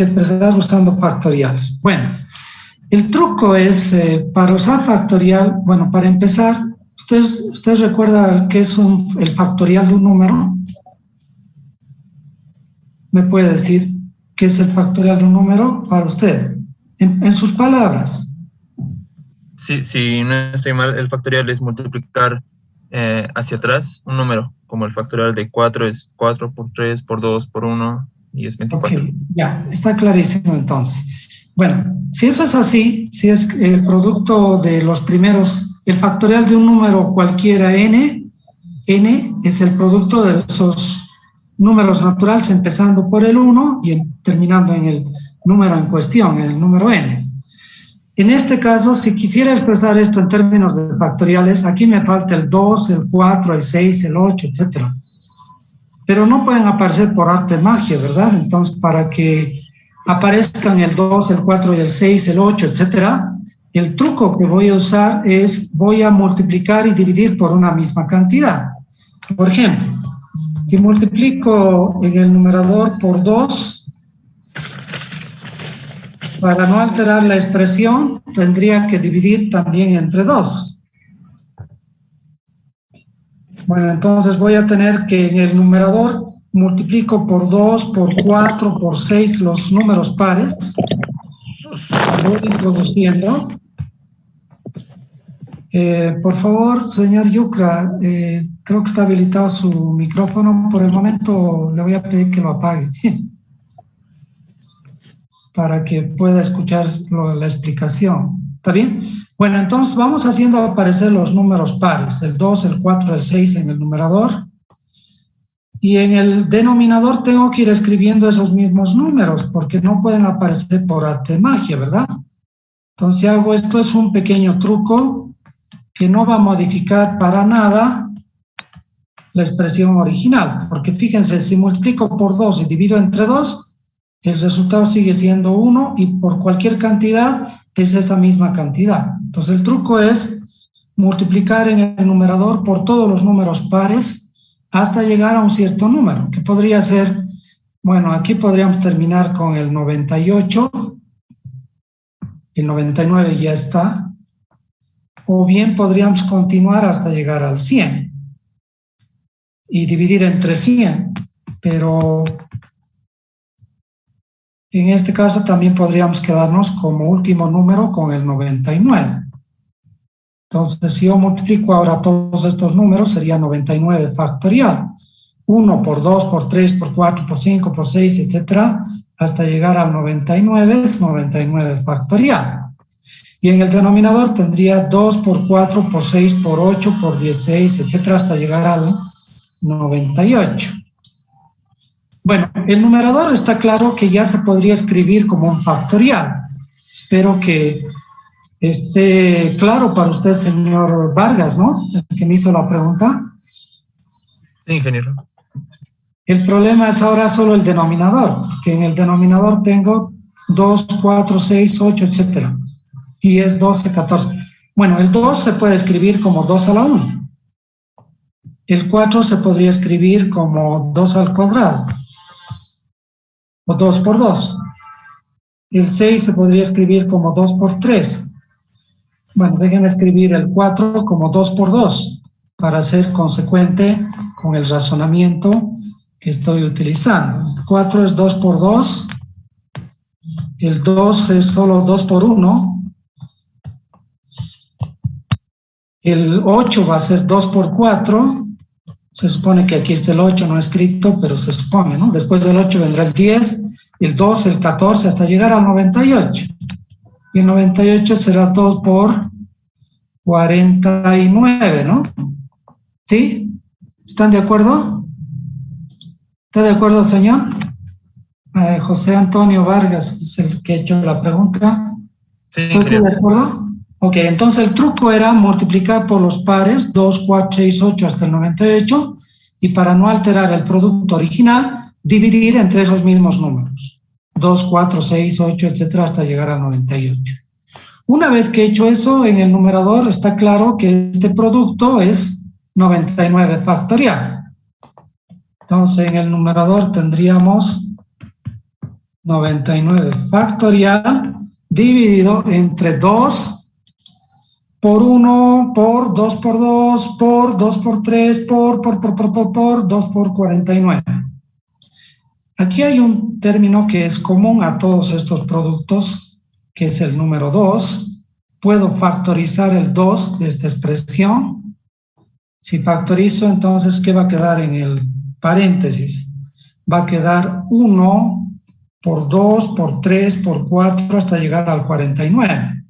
que expresar usando factoriales. Bueno, el truco es, para usar factorial, bueno, para empezar, ¿usted recuerda qué es el factorial de un número? ¿Me puede decir qué es el factorial de un número para usted? En sus palabras. Sí, si no estoy mal, el factorial es multiplicar hacia atrás un número, como el factorial de 4 es 4 por 3, por 2, por 1, y es 24. Ok, ya, está clarísimo entonces. Bueno, si eso es así, si es el producto de los primeros, el factorial de un número cualquiera n es el producto de esos números naturales empezando por el 1 y terminando en el número en cuestión, en el número n. En este caso, si quisiera expresar esto en términos de factoriales, aquí me falta el 2, el 4, el 6, el 8, etcétera. Pero no pueden aparecer por arte de magia, ¿verdad? Entonces, para que aparezcan el 2, el 4 y el 6, el 8, etcétera, el truco que voy a usar es, voy a multiplicar y dividir por una misma cantidad. Por ejemplo, si multiplico en el numerador por 2, para no alterar la expresión, tendría que dividir también entre 2. Bueno, entonces voy a tener que en el numerador multiplico por 2, por 4, por 6 los números pares. Voy introduciendo. Por favor, señor Yucra, creo que está habilitado su micrófono. Por el momento le voy a pedir que lo apague para que pueda escuchar la explicación. ¿Está bien? Bueno, entonces vamos haciendo aparecer los números pares, el 2, el 4, el 6 en el numerador. Y en el denominador tengo que ir escribiendo esos mismos números, porque no pueden aparecer por arte de magia, ¿verdad? Entonces, si hago esto, es un pequeño truco que no va a modificar para nada la expresión original, porque fíjense, si multiplico por 2 y divido entre 2, el resultado sigue siendo 1 y por cualquier cantidad es esa misma cantidad. Entonces, el truco es multiplicar en el numerador por todos los números pares hasta llegar a un cierto número, que podría ser, bueno, aquí podríamos terminar con el 98, el 99 ya está, o bien podríamos continuar hasta llegar al 100 y dividir entre 100, pero en este caso también podríamos quedarnos como último número con el 99. Entonces, si yo multiplico ahora todos estos números, sería 99 factorial. 1 por 2, por 3, por 4, por 5, por 6, etcétera, hasta llegar al 99 es 99 factorial. Y en el denominador tendría 2 por 4, por 6, por 8, por 16, etcétera, hasta llegar al 98. Bueno, el numerador está claro que ya se podría escribir como un factorial. Espero que esté claro para usted, señor Vargas, ¿no? El que me hizo la pregunta. Sí, ingeniero. El problema es ahora solo el denominador, que en el denominador tengo 2, 4, 6, 8, etcétera. 10, 12, 14. Bueno, el 2 se puede escribir como 2 a la 1. El 4 se podría escribir como 2 al cuadrado. O 2 por 2. El 6 se podría escribir como 2 por 3. Bueno, déjenme escribir el 4 como 2 por 2 para ser consecuente con el razonamiento que estoy utilizando. El 4 es 2 por 2. El 2 es solo 2 por 1. El 8 va a ser 2 por 4. Se supone que aquí está el 8 no escrito, pero se supone, ¿no? Después del 8 vendrá el 10, el 12, el 14, hasta llegar al 98. Y el 98 será 2 por 49, ¿no? ¿Sí? ¿Están de acuerdo? ¿Está de acuerdo, señor? José Antonio Vargas es el que ha hecho la pregunta. Sí, ¿Estoy de acuerdo? Ok, entonces el truco era multiplicar por los pares 2, 4, 6, 8 hasta el 98 y para no alterar el producto original, dividir entre esos mismos números. 2, 4, 6, 8, etcétera, hasta llegar al 98. Una vez que he hecho eso, en el numerador está claro que este producto es 99 factorial. Entonces en el numerador tendríamos 99 factorial dividido entre 2 por 1, por 2 por 2, por 2 por 3, por 2 por 49. Aquí hay un término que es común a todos estos productos, que es el número 2. Puedo factorizar el 2 de esta expresión. Si factorizo, entonces, ¿qué va a quedar en el paréntesis? Va a quedar 1 por 2, por 3, por 4, hasta llegar al 49.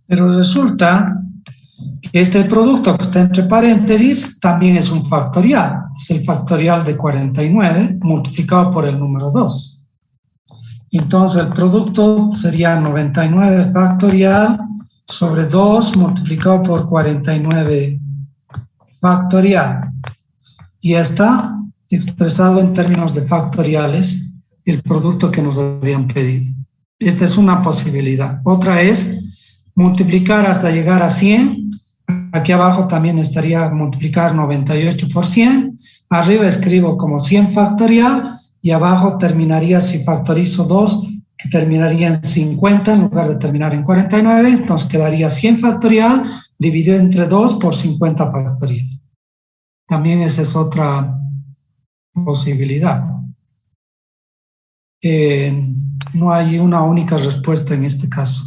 Pero resulta que este producto que está entre paréntesis también es un factorial. Es el factorial de 49 multiplicado por el número 2. Entonces el producto sería 99 factorial sobre 2 multiplicado por 49 factorial. Y está expresado en términos de factoriales el producto que nos habían pedido. Esta es una posibilidad. Otra es multiplicar hasta llegar a 100. Aquí abajo también estaría multiplicar 98 por 100. Arriba escribo como 100 factorial y abajo terminaría, si factorizo 2, que terminaría en 50 en lugar de terminar en 49. Entonces quedaría 100 factorial dividido entre 2 por 50 factorial. También esa es otra posibilidad. No hay una única respuesta en este caso.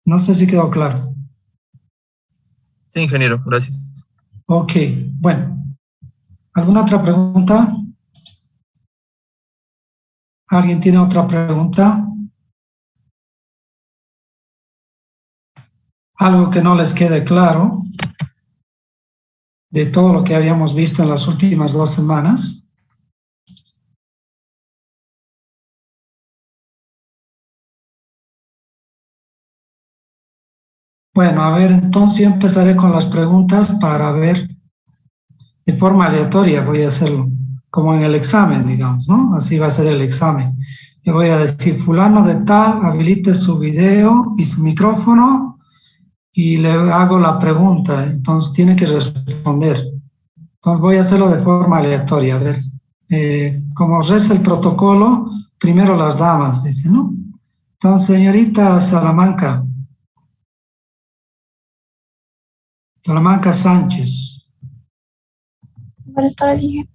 No sé si quedó claro. Sí, ingeniero, gracias. Ok, bueno. ¿Alguna otra pregunta? ¿Alguien tiene otra pregunta? ¿Algo que no les quede claro de todo lo que habíamos visto en las últimas 2 semanas? Bueno, a ver, entonces yo empezaré con las preguntas para ver de forma aleatoria, voy a hacerlo, como en el examen, digamos, ¿no? Así va a ser el examen. Yo voy a decir, fulano de tal, habilite su video y su micrófono y le hago la pregunta, entonces tiene que responder. Entonces voy a hacerlo de forma aleatoria, a ver, como reza el protocolo, primero las damas, dice, ¿no? Entonces, señorita Salamanca Sánchez. Buenas tardes, dije.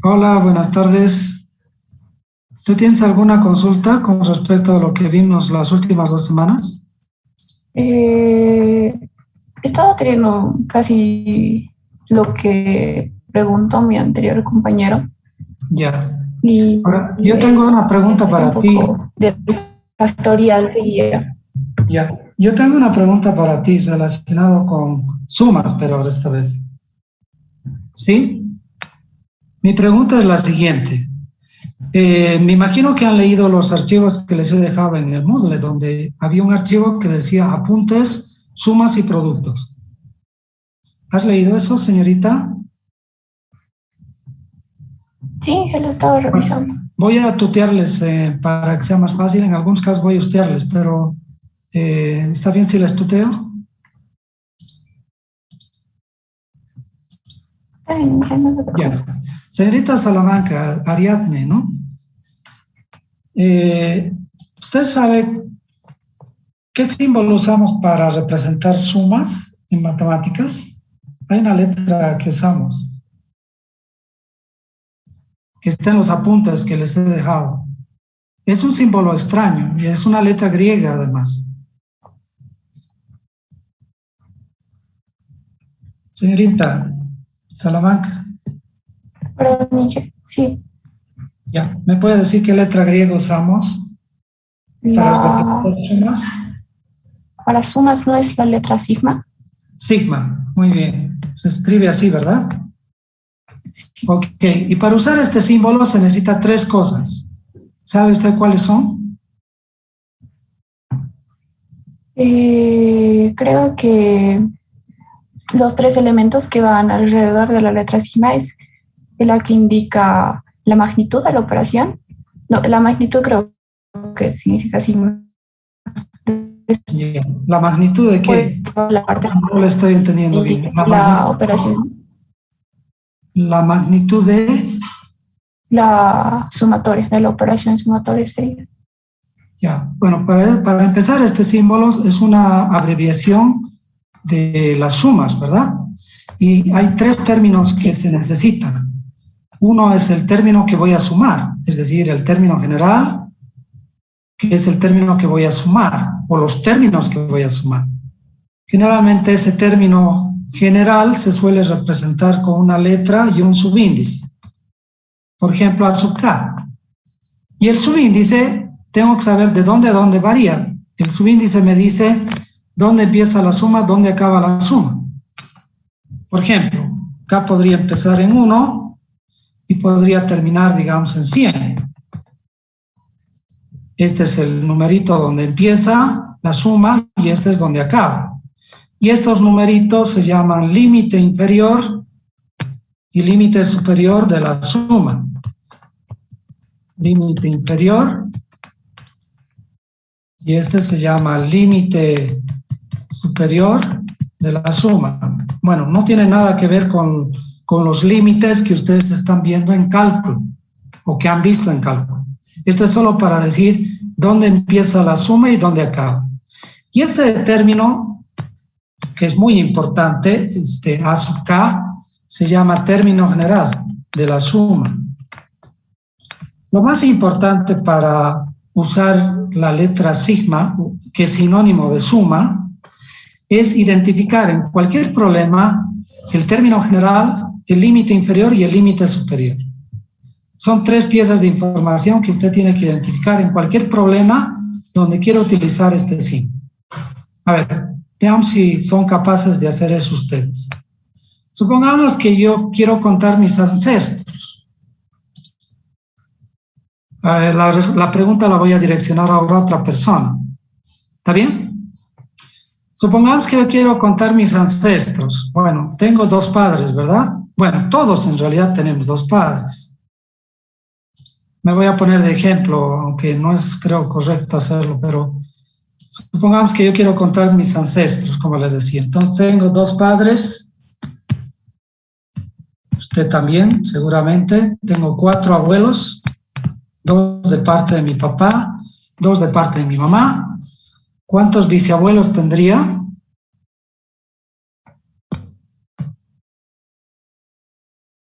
Hola, buenas tardes. ¿Tú tienes alguna consulta con respecto a lo que vimos las últimas 2 semanas? He estado teniendo casi lo que preguntó mi anterior compañero. Ya. Y Ahora, yo tengo una pregunta para ti. De factorial seguía. Ya. Yo tengo una pregunta para ti relacionado con sumas, pero ahora esta vez. ¿Sí? Mi pregunta es la siguiente. Me imagino que han leído los archivos que les he dejado en el Moodle, donde había un archivo que decía apuntes, sumas y productos. ¿Has leído eso, señorita? Sí, lo estaba revisando. Bueno, voy a tutearles para que sea más fácil. En algunos casos voy a hostearles, pero ¿está bien si les tuteo? Está bien, no se preocupe. Ya. Señorita Salamanca, Ariadne, ¿no? ¿Usted sabe qué símbolo usamos para representar sumas en matemáticas? Hay una letra que usamos, que está en los apuntes que les he dejado. Es un símbolo extraño y es una letra griega además. Señorita Salamanca. Perdón, Nietzsche, sí. Ya, ¿me puede decir qué letra griega usamos para representar sumas? Para sumas no es la letra sigma. Sigma, muy bien. Se escribe así, ¿verdad? Sí. Ok, y para usar este símbolo se necesita 3 cosas. ¿Sabe usted cuáles son? Creo que los 3 elementos que van alrededor de la letra sigma es la que indica la magnitud de la operación. No, la magnitud creo que significa sigma. ¿La magnitud de qué? La parte No lo estoy entendiendo bien. la operación. la magnitud de... La sumatoria, de la operación sumatoria sería. Ya, bueno, para empezar, este símbolo es una abreviación de las sumas, ¿verdad? Y hay tres términos que se necesitan. Uno es el término que voy a sumar, es decir, el término general, que es el término que voy a sumar, o los términos que voy a sumar. Generalmente ese término general se suele representar con una letra y un subíndice. Por ejemplo, A sub k. Y el subíndice, tengo que saber de dónde a dónde varía. El subíndice me dice dónde empieza la suma, dónde acaba la suma. Por ejemplo, K podría empezar en 1 y podría terminar, digamos, en 100. Este es el numerito donde empieza la suma y este es donde acaba. Y estos numeritos se llaman límite inferior y límite superior de la suma. Límite inferior y este se llama límite superior de la suma. Bueno, no tiene nada que ver con los límites que ustedes están viendo en cálculo o que han visto en cálculo. Esto es solo para decir dónde empieza la suma y dónde acaba. Y este término, que es muy importante, A sub k, se llama término general de la suma. Lo más importante para usar la letra sigma, que es sinónimo de suma, es identificar en cualquier problema el término general, el límite inferior y el límite superior. Son tres piezas de información que usted tiene que identificar en cualquier problema donde quiera utilizar este signo. A ver, veamos si son capaces de hacer eso ustedes. Supongamos que yo quiero contar mis ancestros. A ver, la pregunta la voy a direccionar ahora a otra persona. ¿Está bien? Supongamos que yo quiero contar mis ancestros. Bueno, tengo dos padres, ¿verdad? Bueno, todos en realidad tenemos dos padres. Me voy a poner de ejemplo, aunque no es, creo, correcto hacerlo, pero supongamos que yo quiero contar mis ancestros, como les decía. Entonces tengo dos padres, usted también, seguramente. Tengo 4 abuelos, 2 de parte de mi papá, 2 de parte de mi mamá. ¿Cuántos bisabuelos tendría?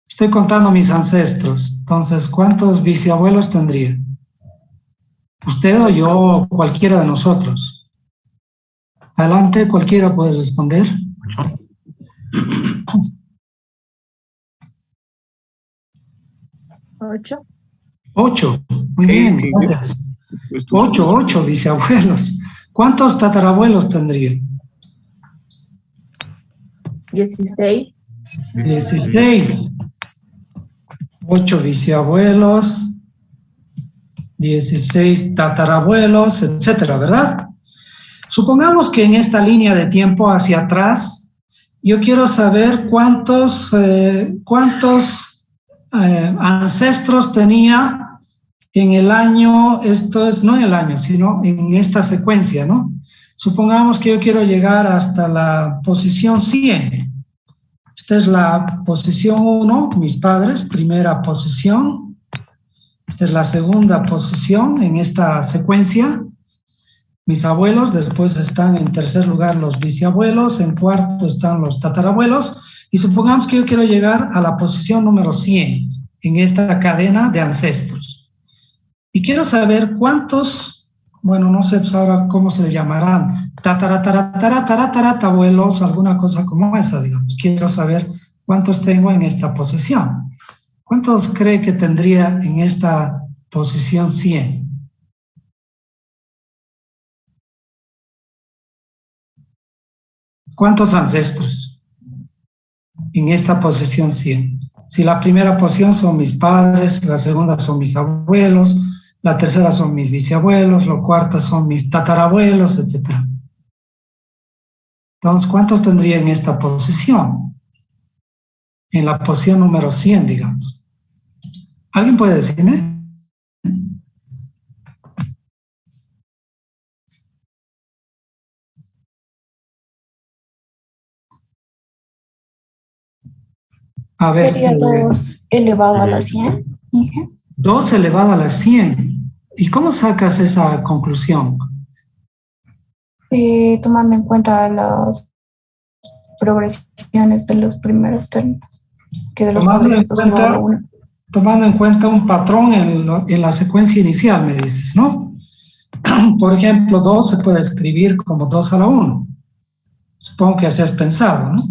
Estoy contando mis ancestros. Entonces, ¿cuántos bisabuelos tendría? Usted o yo o cualquiera de nosotros. Adelante, cualquiera puede responder. 8. 8. Muy bien, Sí, gracias. 8 bisabuelos. ¿Cuántos tatarabuelos tendría? 16. 16. 8 bisabuelos, 16 tatarabuelos, etcétera, ¿verdad? Supongamos que en esta línea de tiempo hacia atrás, yo quiero saber cuántos ancestros tenía en el año, esto es no en el año, sino en esta secuencia, ¿no? Supongamos que yo quiero llegar hasta la posición 100. Esta es la posición 1, mis padres, primera posición. Esta es la segunda posición en esta secuencia. Mis abuelos, después están en tercer lugar los bisabuelos, en cuarto están los tatarabuelos, y supongamos que yo quiero llegar a la posición número 100 en esta cadena de ancestros. Y quiero saber cuántos, bueno, no sé pues ahora cómo se le llamarán, abuelos, alguna cosa como esa, digamos. Quiero saber cuántos tengo en esta posición. ¿Cuántos cree que tendría en esta posición 100? ¿Cuántos ancestros en esta posición 100? Si la primera posición son mis padres, la segunda son mis abuelos, la tercera son mis bisabuelos, la cuarta son mis tatarabuelos, etc. Entonces, ¿cuántos tendría en esta posición? En la posición número 100, digamos. ¿Alguien puede decirme? A ver, Sería 2 elevado a la 100. Inge. 2 elevado a la 100. ¿Y cómo sacas esa conclusión? Tomando en cuenta las progresiones de los primeros términos, que de los cuales estos son solo uno. Tomando en cuenta un patrón en la secuencia inicial, me dices, ¿no? Por ejemplo, 2 se puede escribir como 2 a la 1. Supongo que así has pensado, ¿no?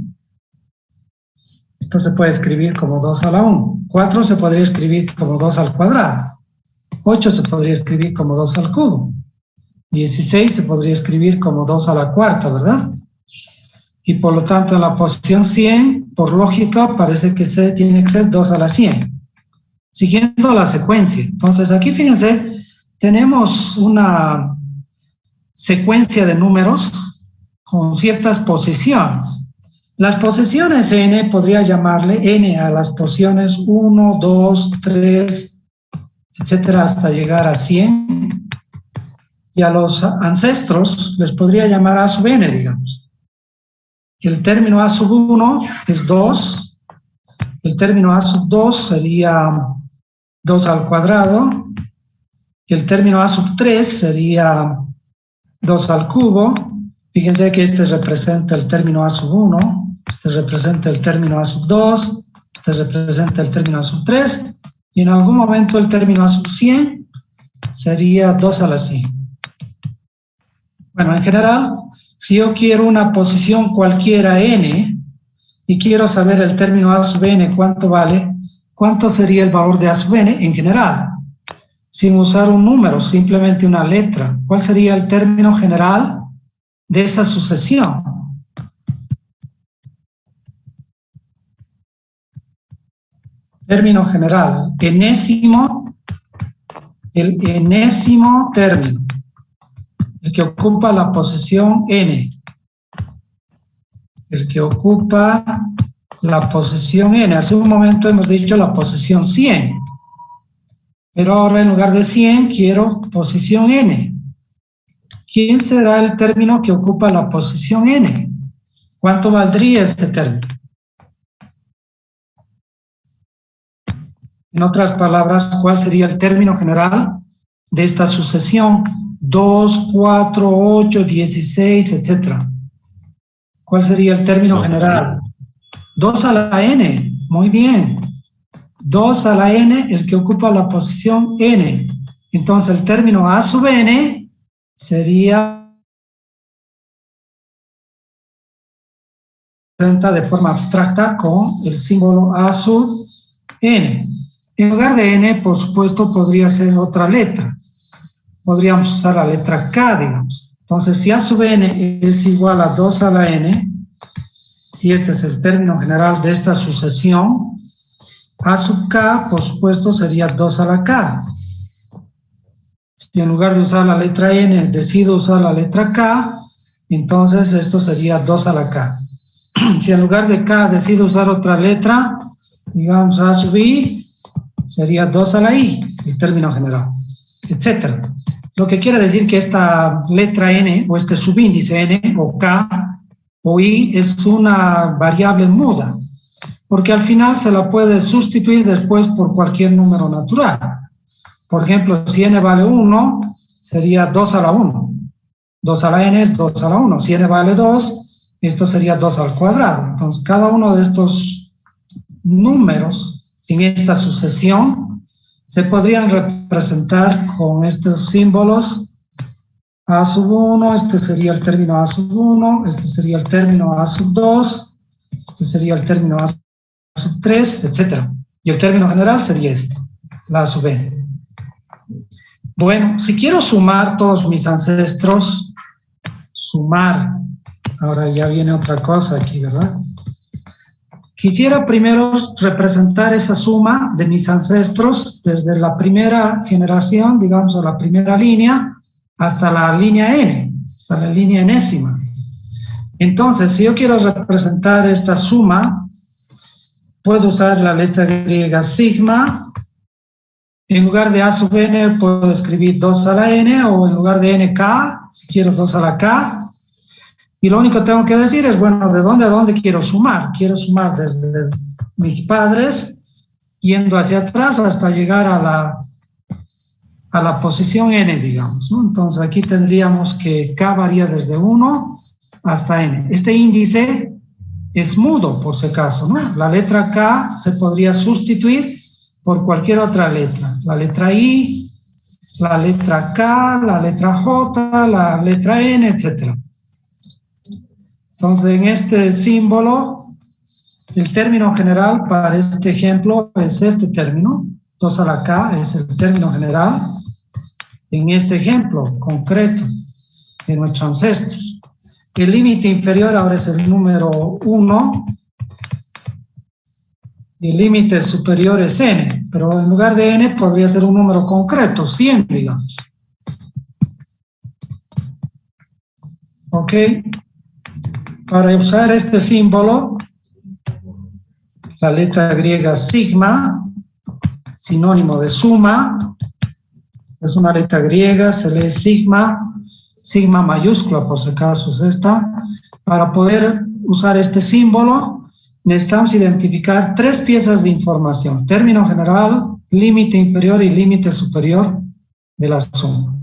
Esto se puede escribir como 2 a la 1. 4 se podría escribir como 2 al cuadrado. 8 se podría escribir como 2 al cubo. 16 se podría escribir como 2 a la cuarta, ¿verdad? Y por lo tanto, en la posición 100, por lógica, parece que tiene que ser 2 a la 100. Siguiendo la secuencia. Entonces, aquí fíjense, tenemos una secuencia de números con ciertas posiciones. Las posiciones n podría llamarle n a las posiciones 1, 2, 3, etcétera, hasta llegar a 100. Y a los ancestros les podría llamar a sub n, digamos. El término a sub 1 es 2. El término a sub 2 sería 2 al cuadrado. El término a sub 3 sería 2 al cubo. Fíjense que este representa el término a sub 1, este representa el término a sub 2, este representa el término a sub 3, y en algún momento el término a sub 100 sería 2 a la 100. Bueno, en general, si yo quiero una posición cualquiera n, y quiero saber el término a sub n, ¿cuánto vale? ¿Cuánto sería el valor de a sub n en general? Sin usar un número, simplemente una letra. ¿Cuál sería el término general de esa sucesión? Término general, el enésimo término, el que ocupa la posición n. El que ocupa la posición n. Hace un momento hemos dicho la posición 100. Pero ahora en lugar de 100 quiero posición n. ¿Quién será el término que ocupa la posición n? ¿Cuánto valdría este término? En otras palabras, ¿cuál sería el término general de esta sucesión? 2, 4, 8, 16, etc. ¿Cuál sería el término general? 2 a la n. Muy bien. 2 a la n, el que ocupa la posición n. Entonces, el término a sub n sería de forma abstracta con el símbolo a sub n. En lugar de n, por supuesto, podría ser otra letra. Podríamos usar la letra k, digamos. Entonces, si a sub n es igual a 2 a la n, si este es el término general de esta sucesión, a sub k, por supuesto, sería 2 a la k. Si en lugar de usar la letra n decido usar la letra k, entonces esto sería 2 a la k. Si en lugar de k decido usar otra letra, digamos a sub i, sería 2 a la i, el término general, etc. Lo que quiere decir que esta letra n, o este subíndice n, o k, o i, es una variable muda, porque al final se la puede sustituir después por cualquier número natural. Por ejemplo, si n vale 1, sería 2 a la 1. 2 a la n es 2 a la 1. Si n vale 2, esto sería 2 al cuadrado. Entonces, cada uno de estos números en esta sucesión se podrían representar con estos símbolos. A sub 1, este sería el término a sub 1, este sería el término a sub 2, este sería el término a sub 3, etc. Y el término general sería este, la a sub n. Bueno, si quiero sumar todos mis ancestros, sumar, ahora ya viene otra cosa aquí, ¿verdad? Quisiera primero representar esa suma de mis ancestros desde la primera generación, digamos, o la primera línea, hasta la línea n, hasta la línea enésima. Entonces, si yo quiero representar esta suma, puedo usar la letra griega sigma. En lugar de a sub n puedo escribir 2 a la n, o en lugar de nk, si quiero 2 a la k. Y lo único que tengo que decir es, bueno, ¿de dónde a dónde quiero sumar? Quiero sumar desde mis padres, yendo hacia atrás hasta llegar a la posición n, digamos, ¿no? Entonces aquí tendríamos que k varía desde 1 hasta n. Este índice es mudo, por si acaso, ¿no? La letra k se podría sustituir por cualquier otra letra. La letra i, la letra k, la letra j, la letra n, etc. Entonces, en este símbolo, el término general para este ejemplo es este término. 2 a la k es el término general en este ejemplo concreto de nuestros ancestros. El límite inferior ahora es el número 1, y el límite superior es n, pero en lugar de n podría ser un número concreto, 100, digamos. ¿Ok? Para usar este símbolo, la letra griega sigma, sinónimo de suma, es una letra griega, se lee sigma, sigma mayúscula por si acaso es esta. Para poder usar este símbolo, necesitamos identificar 3 piezas de información: término general, límite inferior y límite superior de la suma.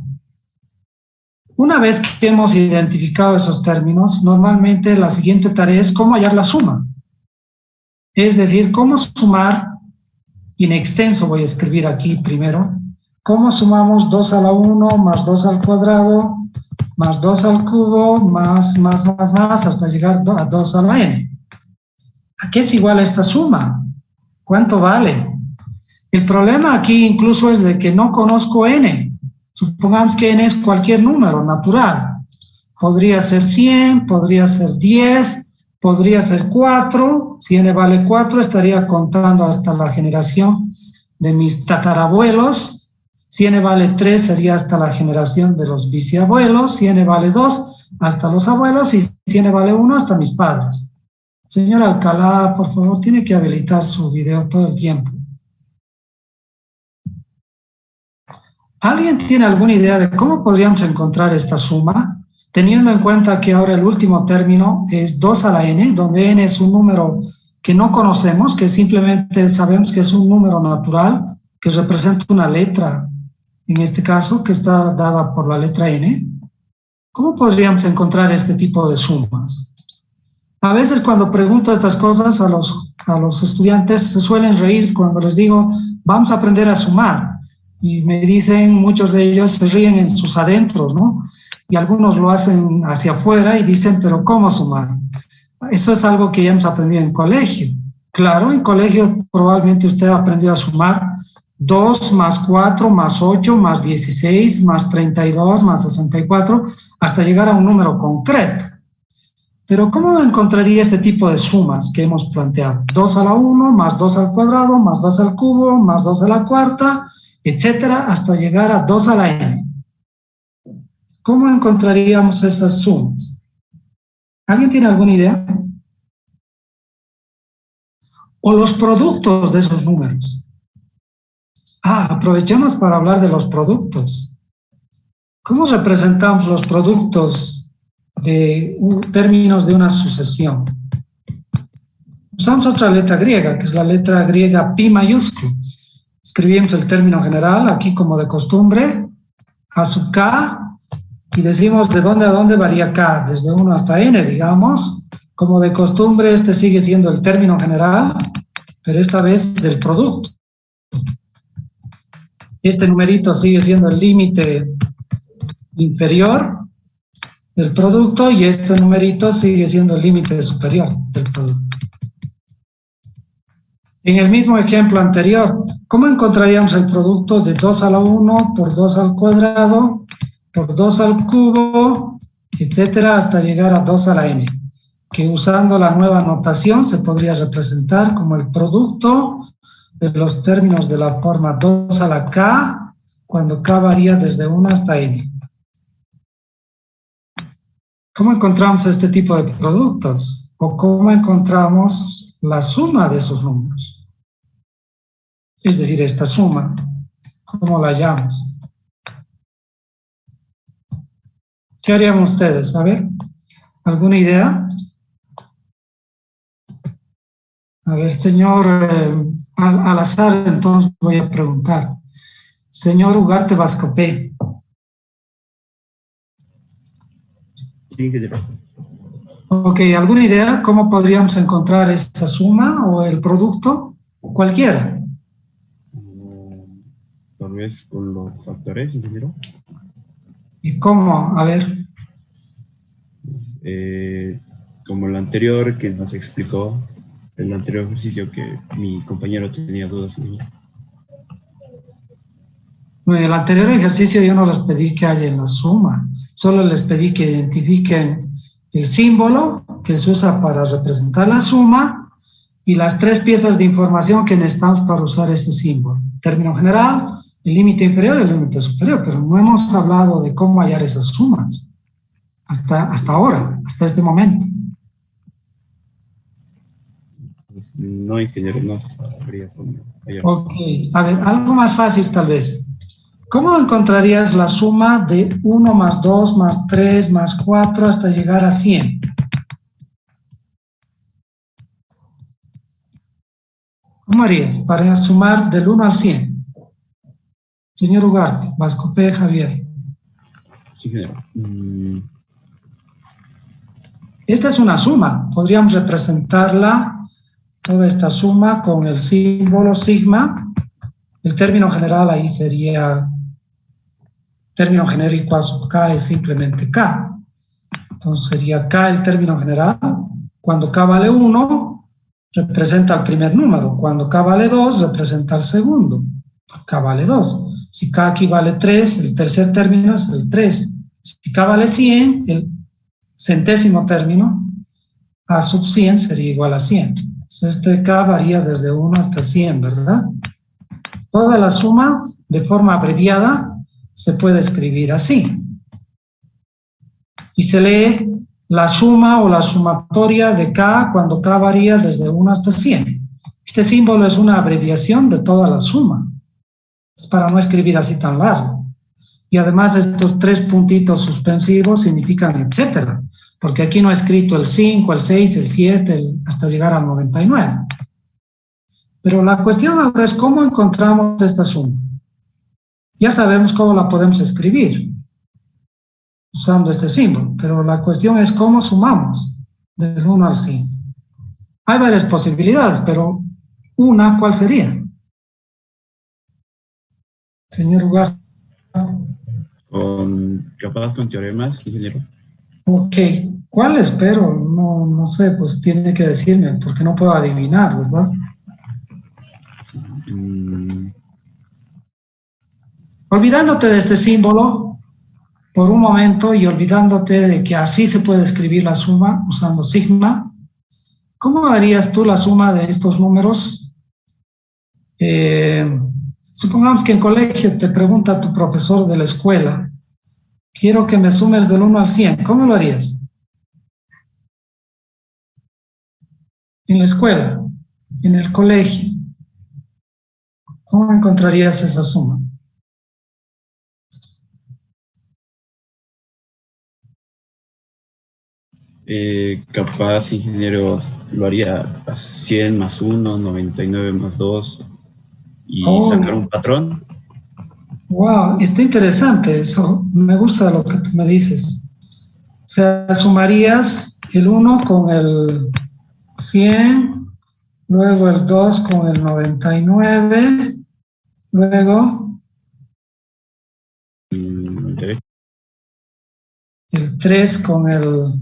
Una vez que hemos identificado esos términos, normalmente la siguiente tarea es cómo hallar la suma. Es decir, cómo sumar, y en extenso voy a escribir aquí primero, cómo sumamos 2 a la 1 más 2 al cuadrado más 2 al cubo más, hasta llegar a 2 a la n. ¿A qué es igual esta suma? ¿Cuánto vale? El problema aquí incluso es de que no conozco n. Supongamos que n es cualquier número natural. Podría ser 100, podría ser 10, podría ser 4. Si n vale 4, estaría contando hasta la generación de mis tatarabuelos. Si n vale 3, sería hasta la generación de los bisabuelos. Si n vale 2, hasta los abuelos. Y si n vale 1, hasta mis padres. Señor Alcalá, por favor, tiene que habilitar su video todo el tiempo. ¿Alguien tiene alguna idea de cómo podríamos encontrar esta suma? Teniendo en cuenta que ahora el último término es 2 a la n, donde n es un número que no conocemos, que simplemente sabemos que es un número natural, que representa una letra, en este caso, que está dada por la letra n. ¿Cómo podríamos encontrar este tipo de sumas? A veces cuando pregunto estas cosas a los estudiantes se suelen reír cuando les digo, vamos a aprender a sumar. Y me dicen, muchos de ellos se ríen en sus adentros, ¿no? Y algunos lo hacen hacia afuera y dicen, pero ¿cómo sumar? Eso es algo que ya hemos aprendido en colegio. Claro, en colegio probablemente usted ha aprendido a sumar 2 más 4 más 8 más 16 más 32 más 64 hasta llegar a un número concreto. Pero ¿cómo encontraría este tipo de sumas que hemos planteado? 2 a la 1 más 2 al cuadrado más 2 al cubo más 2 a la cuarta, etcétera, hasta llegar a 2 a la n. ¿Cómo encontraríamos esas sumas? ¿Alguien tiene alguna idea? O los productos de esos números. Aprovechemos para hablar de los productos. ¿Cómo representamos los productos de términos de una sucesión? Usamos otra letra griega, que es la letra griega pi mayúscula. Escribimos el término general, aquí como de costumbre, a sub k, y decimos de dónde a dónde varía k, desde 1 hasta n, digamos. Como de costumbre, este sigue siendo el término general, pero esta vez del producto. Este numerito sigue siendo el límite inferior del producto y este numerito sigue siendo el límite superior del producto. En el mismo ejemplo anterior, ¿cómo encontraríamos el producto de 2 a la 1 por 2 al cuadrado, por 2 al cubo, etcétera, hasta llegar a 2 a la n? Que usando la nueva notación se podría representar como el producto de los términos de la forma 2 a la k, cuando k varía desde 1 hasta n. ¿Cómo encontramos este tipo de productos? ¿O cómo encontramos la suma de esos números? Es decir, esta suma, ¿cómo la hallamos? ¿Qué harían ustedes? A ver, ¿Alguna idea? A ver, señor, al azar, entonces voy a preguntar. Señor Ugarte Vascopé. Sí, ingeniero. Ok, ¿alguna idea cómo podríamos encontrar esa suma o el producto? Cualquiera. Tal vez con los factores, ingeniero. ¿Y cómo? A ver. Como el anterior que nos explicó, el anterior ejercicio que mi compañero tenía dudas, ingeniero. En el anterior ejercicio yo no les pedí que haya la suma, solo les pedí que identifiquen el símbolo que se usa para representar la suma y las tres piezas de información que necesitamos para usar ese símbolo. Término general, el límite inferior y el límite superior, pero no hemos hablado de cómo hallar esas sumas hasta ahora, hasta este momento. No, ingeniero, no sabría cómo hallar. Ok, a ver, algo más fácil tal vez. ¿Cómo encontrarías la suma de 1 más 2 más 3 más 4 hasta llegar a 100? ¿Cómo harías para sumar del 1 al 100? Señor Ugarte, Vascopé, Javier. Sí, ingeniero. Esta es una suma. Podríamos representarla, toda esta suma, con el símbolo sigma. El término general ahí sería, término genérico A sub K es simplemente K. Entonces sería K el término general. Cuando K vale 1, representa el primer número. Cuando K vale 2, representa el segundo. K vale 2. Si K aquí vale 3, el tercer término es el 3. Si K vale 100, el centésimo término, A sub 100 sería igual a 100. Entonces este K varía desde 1 hasta 100, ¿verdad? Toda la suma, de forma abreviada, se puede escribir así. Y se lee la suma o la sumatoria de K cuando K varía desde 1 hasta 100. Este símbolo es una abreviación de toda la suma. Es para no escribir así tan largo. Y además estos tres puntitos suspensivos significan etcétera, porque aquí no he escrito el 5, el 6, el 7, hasta llegar al 99. Pero la cuestión ahora es cómo encontramos esta suma. Ya sabemos cómo la podemos escribir, usando este símbolo, pero la cuestión es cómo sumamos del 1 al 100. Hay varias posibilidades, pero una, ¿cuál sería? Señor Ugarte. Capaz con teoremas, ingeniero. Ok, ¿cuál espero? No sé, pues tiene que decirme, porque no puedo adivinar, ¿verdad? Olvidándote de este símbolo por un momento y olvidándote de que así se puede escribir la suma usando sigma, ¿cómo harías tú la suma de estos números? Supongamos que en colegio te pregunta tu profesor de la escuela, quiero que me sumes del 1 al 100, ¿cómo lo harías? En la escuela, en el colegio, ¿cómo encontrarías esa suma? Capaz, ingeniero, lo haría a 100 más 1, 99 más 2 y sacar un patrón. Wow, está interesante eso. Me gusta lo que tú me dices. O sea, sumarías el 1 con el 100, luego el 2 con el 99, luego Okay. el 3 con el...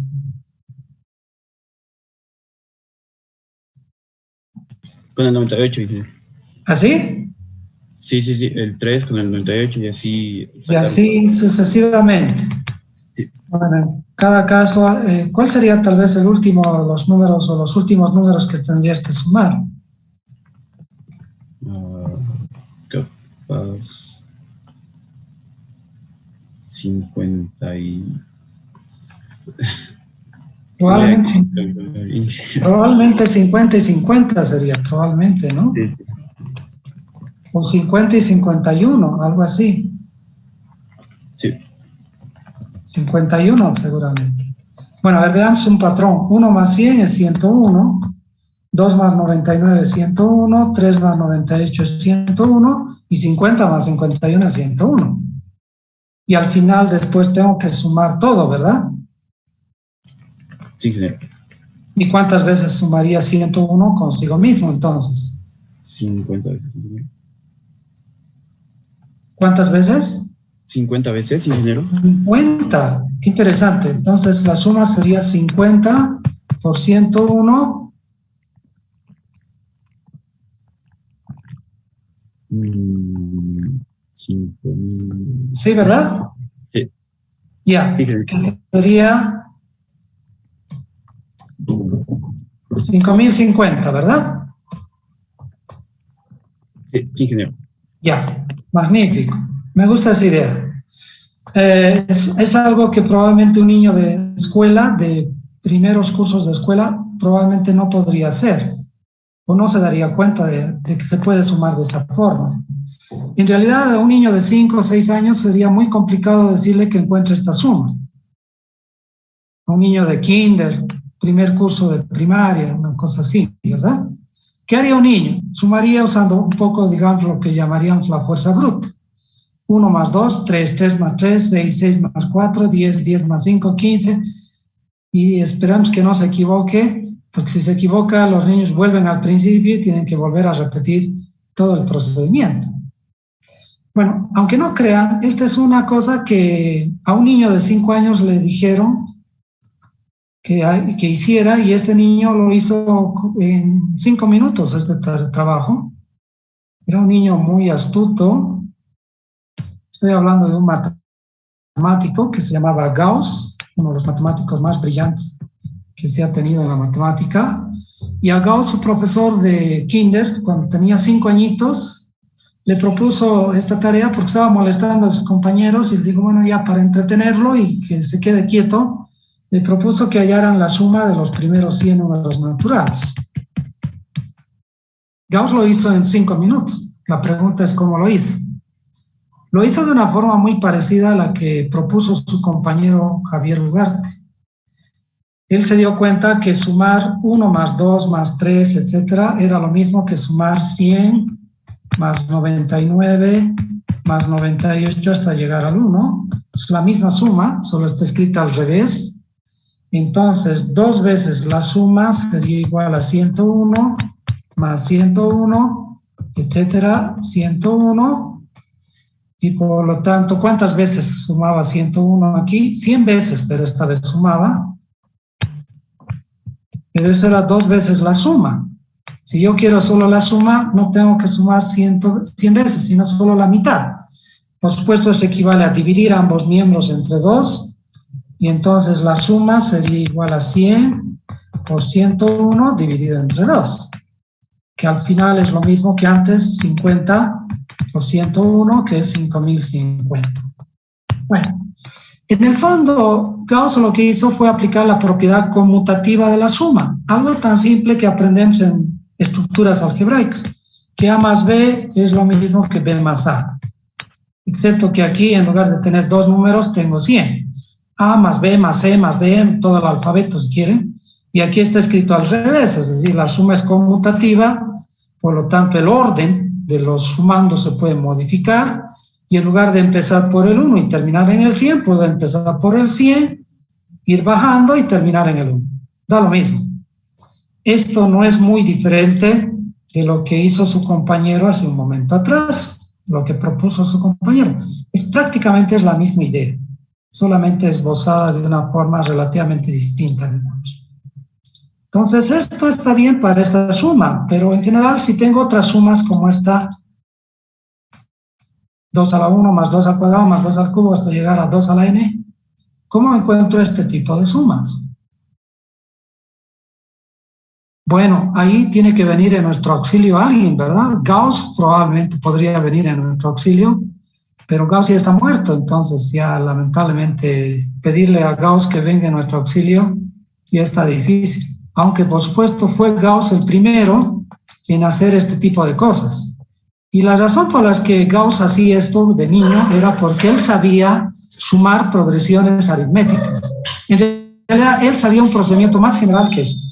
Con el 98, ingeniero. ¿Así? Sí, el 3 con el 98 y así. Y así sucesivamente. Sí. Bueno, en cada caso, ¿cuál sería tal vez el último de los números o los últimos números que tendrías que sumar? Capaz 50 y... Probablemente 50 y 50 sería, probablemente, ¿no? Sí. O 50 y 51, algo así. Sí. 51 seguramente. Bueno, a ver, veamos un patrón. 1 más 100 es 101, 2 más 99 es 101, 3 más 98 es 101 y 50 más 51 es 101. Y al final después tengo que sumar todo, ¿verdad? Sí, ingeniero. ¿Y cuántas veces sumaría 101 consigo mismo entonces? 50 veces, ingeniero. ¿Cuántas veces? 50 veces, ingeniero. 50. Qué interesante. Entonces la suma sería 50 por 101. 5.000. Sí, ¿verdad? Sí. Ya. Sí, Que sería 5.050, ¿verdad? Sí, ingeniero. Ya. Magnífico. Me gusta esa idea. Es algo que probablemente un niño de escuela, de primeros cursos de escuela, probablemente no podría hacer o no se daría cuenta de que se puede sumar de esa forma. En realidad, a un niño de 5 o 6 años sería muy complicado decirle que encuentre esta suma. A un niño de kinder, primer curso de primaria, una cosa así, ¿verdad? ¿Qué haría un niño? Sumaría usando un poco, digamos, lo que llamaríamos la fuerza bruta. 1 más 2, 3, 3 más 3, 6, 6 más 4, 10, 10 más 5, 15. Y esperamos que no se equivoque, porque si se equivoca, los niños vuelven al principio y tienen que volver a repetir todo el procedimiento. Bueno, aunque no crean, esta es una cosa que a un niño de 5 años le dijeron que hiciera, y este niño lo hizo en 5 minutos, este trabajo. Era un niño muy astuto. Estoy hablando de un matemático que se llamaba Gauss, uno de los matemáticos más brillantes que se ha tenido en la matemática. Y a Gauss, su profesor de kinder, cuando tenía 5 añitos, le propuso esta tarea porque estaba molestando a sus compañeros, y le dijo, bueno, ya para entretenerlo y que se quede quieto, le propuso que hallaran la suma de los primeros 100 números naturales. Gauss lo hizo en 5 minutos. La pregunta es cómo lo hizo. Lo hizo de una forma muy parecida a la que propuso su compañero Javier Ugarte. Él se dio cuenta que sumar 1 más 2 más 3, etcétera, era lo mismo que sumar 100 más 99 más 98 hasta llegar al 1. Es la misma suma, solo está escrita al revés. Entonces, 2 veces la suma sería igual a 101 más 101, etcétera, 101. Y por lo tanto, ¿cuántas veces sumaba 101 aquí? 100 veces, pero esta vez sumaba. Pero eso era 2 veces la suma. Si yo quiero solo la suma, no tengo que sumar 100 veces, sino solo la mitad. Por supuesto, eso equivale a dividir ambos miembros entre 2, y entonces la suma sería igual a 100 por 101 dividido entre 2, que al final es lo mismo que antes, 50 por 101, que es 5.050. Bueno, en el fondo, Gauss lo que hizo fue aplicar la propiedad conmutativa de la suma, algo tan simple que aprendemos en estructuras algebraicas, que A más B es lo mismo que B más A, excepto que aquí, en lugar de tener 2 números, tengo 100. A más B más C más D, todo el alfabeto si quieren, y aquí está escrito al revés, es decir, la suma es conmutativa, por lo tanto el orden de los sumandos se puede modificar, y en lugar de empezar por el 1 y terminar en el 100, puedo empezar por el 100, ir bajando y terminar en el 1. Da lo mismo. Esto no es muy diferente de lo que hizo su compañero hace un momento atrás, lo que propuso su compañero. Prácticamente la misma idea, solamente esbozada de una forma relativamente distinta, digamos. Entonces, esto está bien para esta suma, pero en general, si tengo otras sumas como esta, 2 a la 1 más 2 al cuadrado más 2 al cubo hasta llegar a 2 a la n, ¿cómo encuentro este tipo de sumas? Bueno, ahí tiene que venir en nuestro auxilio alguien, ¿verdad? Gauss probablemente podría venir en nuestro auxilio, pero Gauss ya está muerto, entonces ya lamentablemente pedirle a Gauss que venga en nuestro auxilio ya está difícil. Aunque por supuesto fue Gauss el primero en hacer este tipo de cosas. Y la razón por la que Gauss hacía esto de niño era porque él sabía sumar progresiones aritméticas. En realidad él sabía un procedimiento más general que este,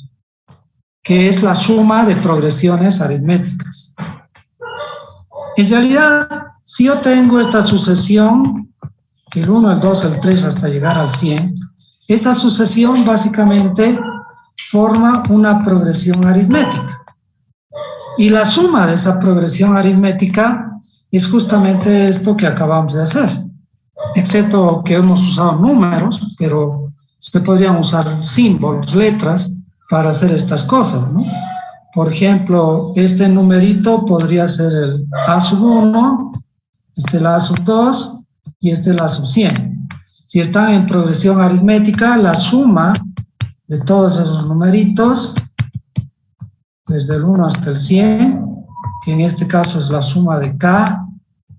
que es la suma de progresiones aritméticas. En realidad, si yo tengo esta sucesión, el 1, el 2, el 3 hasta llegar al 100, esta sucesión básicamente forma una progresión aritmética. Y la suma de esa progresión aritmética es justamente esto que acabamos de hacer, excepto que hemos usado números, pero se podrían usar símbolos, letras, para hacer estas cosas, ¿no? Por ejemplo, este numerito podría ser el A sub 1, este el A sub 2 y este el A sub 100. Si están en progresión aritmética, la suma de todos esos numeritos, desde el 1 hasta el 100, que en este caso es la suma de K,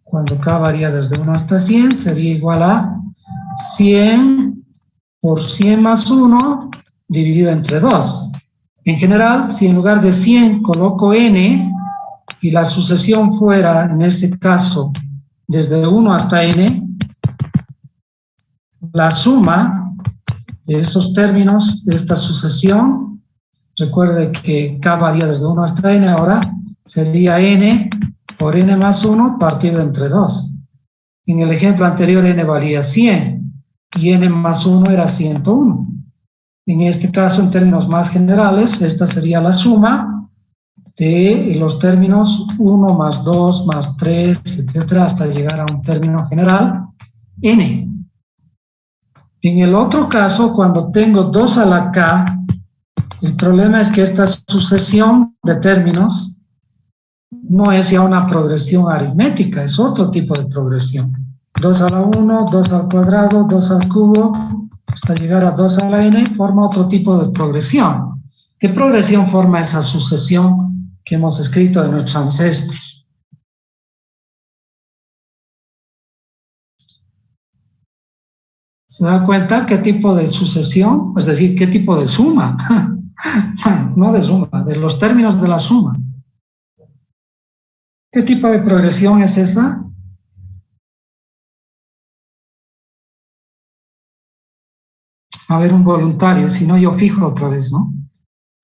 cuando K varía desde 1 hasta 100, sería igual a 100 por 100 más 1 dividido entre 2. En general, si en lugar de 100 coloco n y la sucesión fuera, en este caso, desde 1 hasta n, la suma de esos términos de esta sucesión, recuerde que K varía desde 1 hasta n, ahora sería n por n más 1 partido entre 2. En el ejemplo anterior n valía 100 y n más 1 era 101. En este caso, en términos más generales, esta sería la suma de los términos 1 más 2 más 3, etcétera, hasta llegar a un término general, n. En el otro caso, cuando tengo 2 a la k, el problema es que esta sucesión de términos no es ya una progresión aritmética, es otro tipo de progresión. 2 a la 1, 2 al cuadrado, 2 al cubo, hasta llegar a 2 a la n, forma otro tipo de progresión. ¿Qué progresión forma esa sucesión que hemos escrito de nuestros ancestros? ¿Se da cuenta qué tipo de sucesión? Es decir, qué tipo de suma. No de suma, de los términos de la suma. ¿Qué tipo de progresión es esa? A ver, un voluntario, si no yo fijo otra vez, ¿no?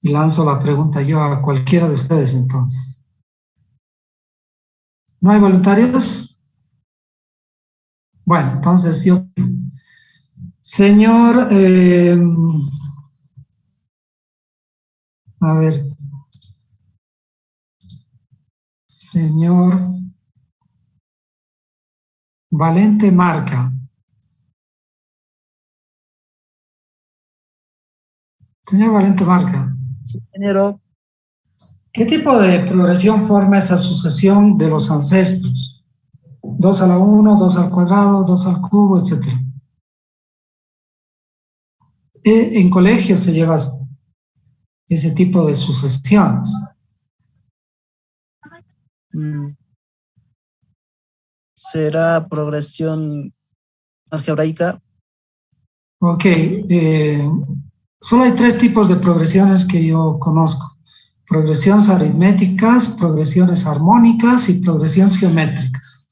Y lanzo la pregunta yo a cualquiera de ustedes entonces. ¿No hay voluntarios? Bueno, entonces yo... Señor... a ver... Señor... Valente Marca. Señor Valente Marca. Sí, ingeniero. ¿Qué tipo de progresión forma esa sucesión de los ancestros? 2 a la 1, 2 al cuadrado, 2 al cubo, etc. En colegio se lleva ese tipo de sucesiones. ¿Será progresión algebraica? Ok, solo hay 3 tipos de progresiones que yo conozco. Progresiones aritméticas, progresiones armónicas y progresiones geométricas.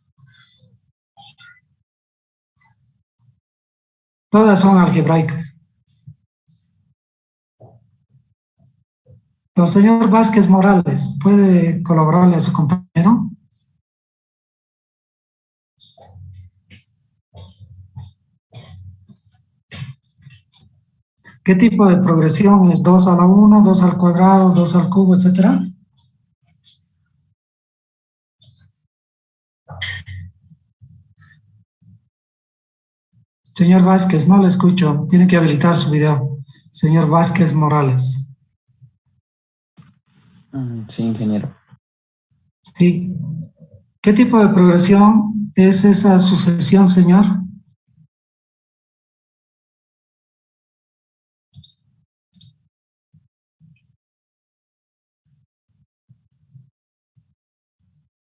Todas son algebraicas. Don señor Vázquez Morales, ¿puede colaborarle a su compañero? ¿Qué tipo de progresión es 2 a la 1, 2 al cuadrado, 2 al cubo, etcétera? Señor Vázquez, no le escucho. Tiene que habilitar su video. Señor Vázquez Morales. Sí, ingeniero. Sí. ¿Qué tipo de progresión es esa sucesión, señor?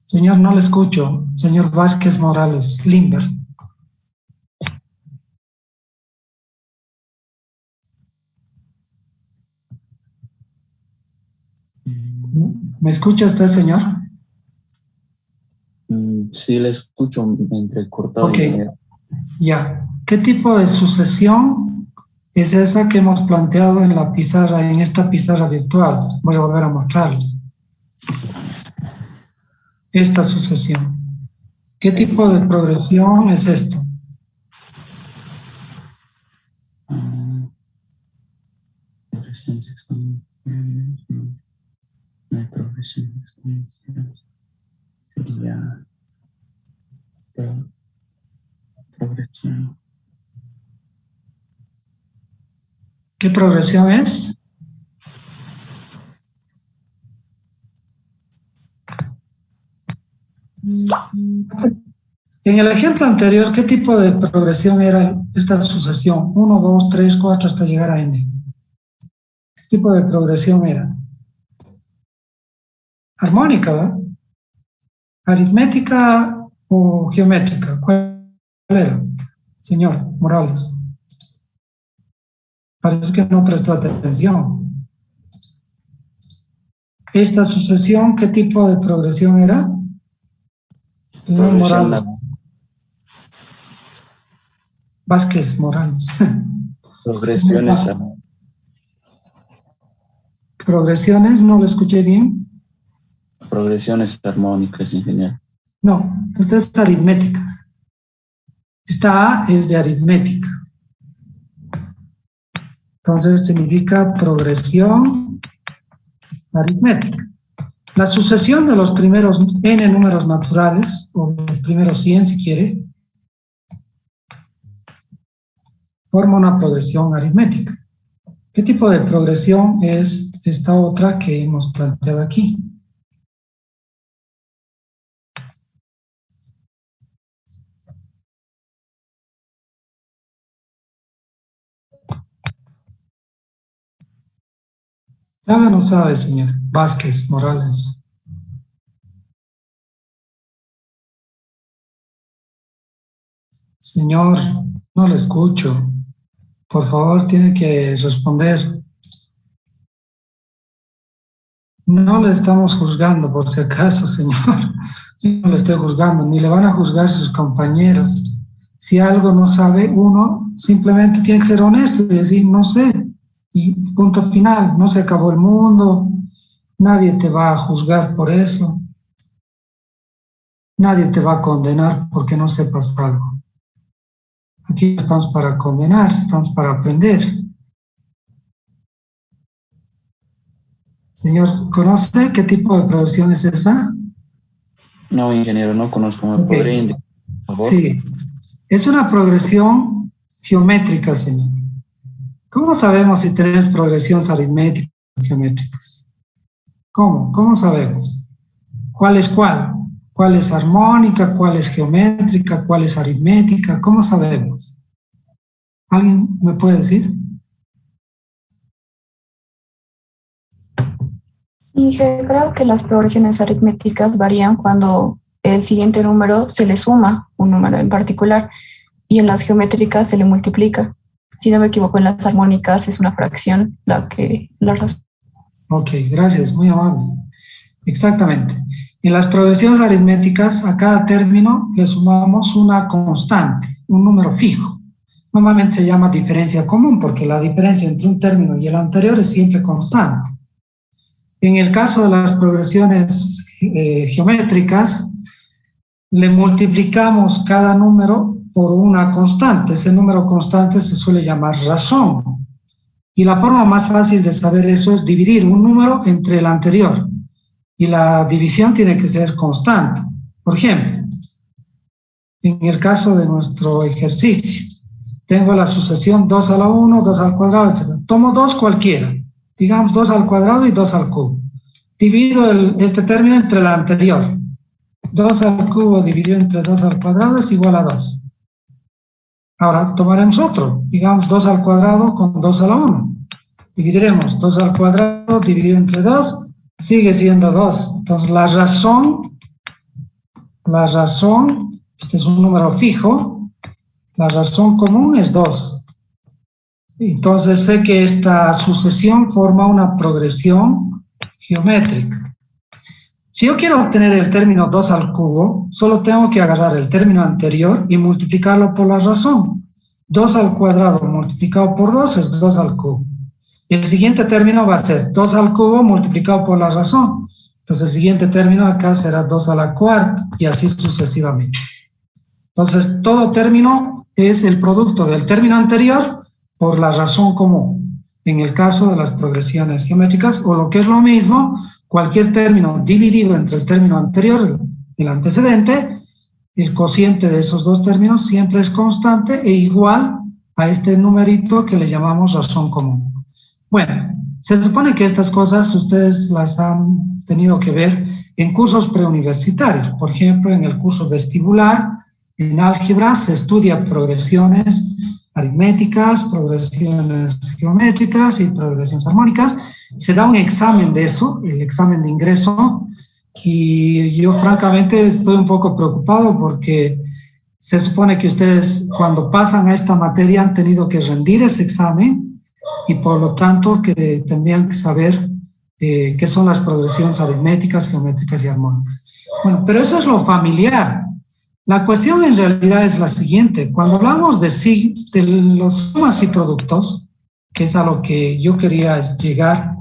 Señor, no le escucho. Señor Vázquez Morales, Limber. ¿Me escucha usted, señor? Sí, le escucho entrecortado. Ok, ya. ¿Qué tipo de sucesión es esa que hemos planteado en la pizarra, en esta pizarra virtual. Voy a volver a mostrarlo. Esta sucesión. ¿Qué tipo de progresión es esto? Progresiones exponenciales. No hay progresiones exponenciales. Sería progresión. ¿Qué progresión es? En el ejemplo anterior, ¿qué tipo de progresión era esta sucesión? 1, 2, 3, 4 hasta llegar a n. ¿Qué tipo de progresión era? Armónica, ¿verdad? ¿Aritmética o geométrica? ¿Cuál era, señor Morales? Parece que no prestó atención. Esta sucesión, ¿qué tipo de progresión era? Señor Morales. Vázquez Morales. Progresiones. Progresiones, no lo escuché bien. Progresiones armónicas, ingeniero. No, esta es aritmética. Esta A es de aritmética. Entonces significa progresión aritmética. La sucesión de los primeros n números naturales, o los primeros 100 si quiere, forma una progresión aritmética. ¿Qué tipo de progresión es esta otra que hemos planteado aquí? ¿Sabe o no sabe, señor Vázquez Morales? Señor, no le escucho. Por favor, tiene que responder. No le estamos juzgando, por si acaso, señor. No le estoy juzgando, ni le van a juzgar sus compañeros. Si algo no sabe, uno simplemente tiene que ser honesto y decir, no sé. Y punto final, no se acabó el mundo, nadie te va a juzgar por eso. Nadie te va a condenar porque no sepas algo. Aquí estamos para condenar, estamos para aprender. Señor, ¿conoce qué tipo de progresión es esa? No, ingeniero, no conozco. ¿Me podría indicar, por favor? Sí, es una progresión geométrica, señor. ¿Cómo sabemos si tenemos progresiones aritméticas o geométricas? ¿Cómo? ¿Cómo sabemos? ¿Cuál es cuál? ¿Cuál es armónica? ¿Cuál es geométrica? ¿Cuál es aritmética? ¿Cómo sabemos? ¿Alguien me puede decir? Y creo que las progresiones aritméticas varían cuando el siguiente número se le suma un número en particular y en las geométricas se le multiplica. Si no me equivoco, en las armónicas es una fracción la razón. Ok, gracias, muy amable. Exactamente. En las progresiones aritméticas, a cada término le sumamos una constante, un número fijo. Normalmente se llama diferencia común porque la diferencia entre un término y el anterior es siempre constante. En el caso de las progresiones geométricas, le multiplicamos cada número por una constante. Ese número constante se suele llamar razón. Y la forma más fácil de saber eso es dividir un número entre el anterior. Y la división tiene que ser constante. Por ejemplo, en el caso de nuestro ejercicio, tengo la sucesión 2 a la 1, 2 al cuadrado, etc. Tomo 2 cualquiera, digamos 2 al cuadrado y 2 al cubo. Divido este término entre el anterior. 2 al cubo dividido entre 2 al cuadrado es igual a 2. Ahora tomaremos otro, digamos 2 al cuadrado con 2 a la 1. Dividiremos 2 al cuadrado dividido entre 2, sigue siendo 2. Entonces la razón, este es un número fijo, la razón común es 2. Entonces sé que esta sucesión forma una progresión geométrica. Si yo quiero obtener el término 2 al cubo, solo tengo que agarrar el término anterior y multiplicarlo por la razón. 2 al cuadrado multiplicado por 2 es 2 al cubo. Y el siguiente término va a ser 2 al cubo multiplicado por la razón. Entonces el siguiente término acá será 2 a la cuarta y así sucesivamente. Entonces todo término es el producto del término anterior por la razón común, en el caso de las progresiones geométricas, o lo que es lo mismo, cualquier término dividido entre el término anterior y el antecedente, el cociente de esos dos términos siempre es constante e igual a este numerito que le llamamos razón común. Bueno, se supone que estas cosas ustedes las han tenido que ver en cursos preuniversitarios. Por ejemplo, en el curso vestibular, en álgebra se estudia progresiones aritméticas, progresiones geométricas y progresiones armónicas. Se da un examen de eso, el examen de ingreso, y yo francamente estoy un poco preocupado porque se supone que ustedes cuando pasan a esta materia han tenido que rendir ese examen y por lo tanto que tendrían que saber qué son las progresiones aritméticas, geométricas y armónicas. Bueno, pero eso es lo familiar. La cuestión en realidad es la siguiente. Cuando hablamos de los sumas y productos, que es a lo que yo quería llegar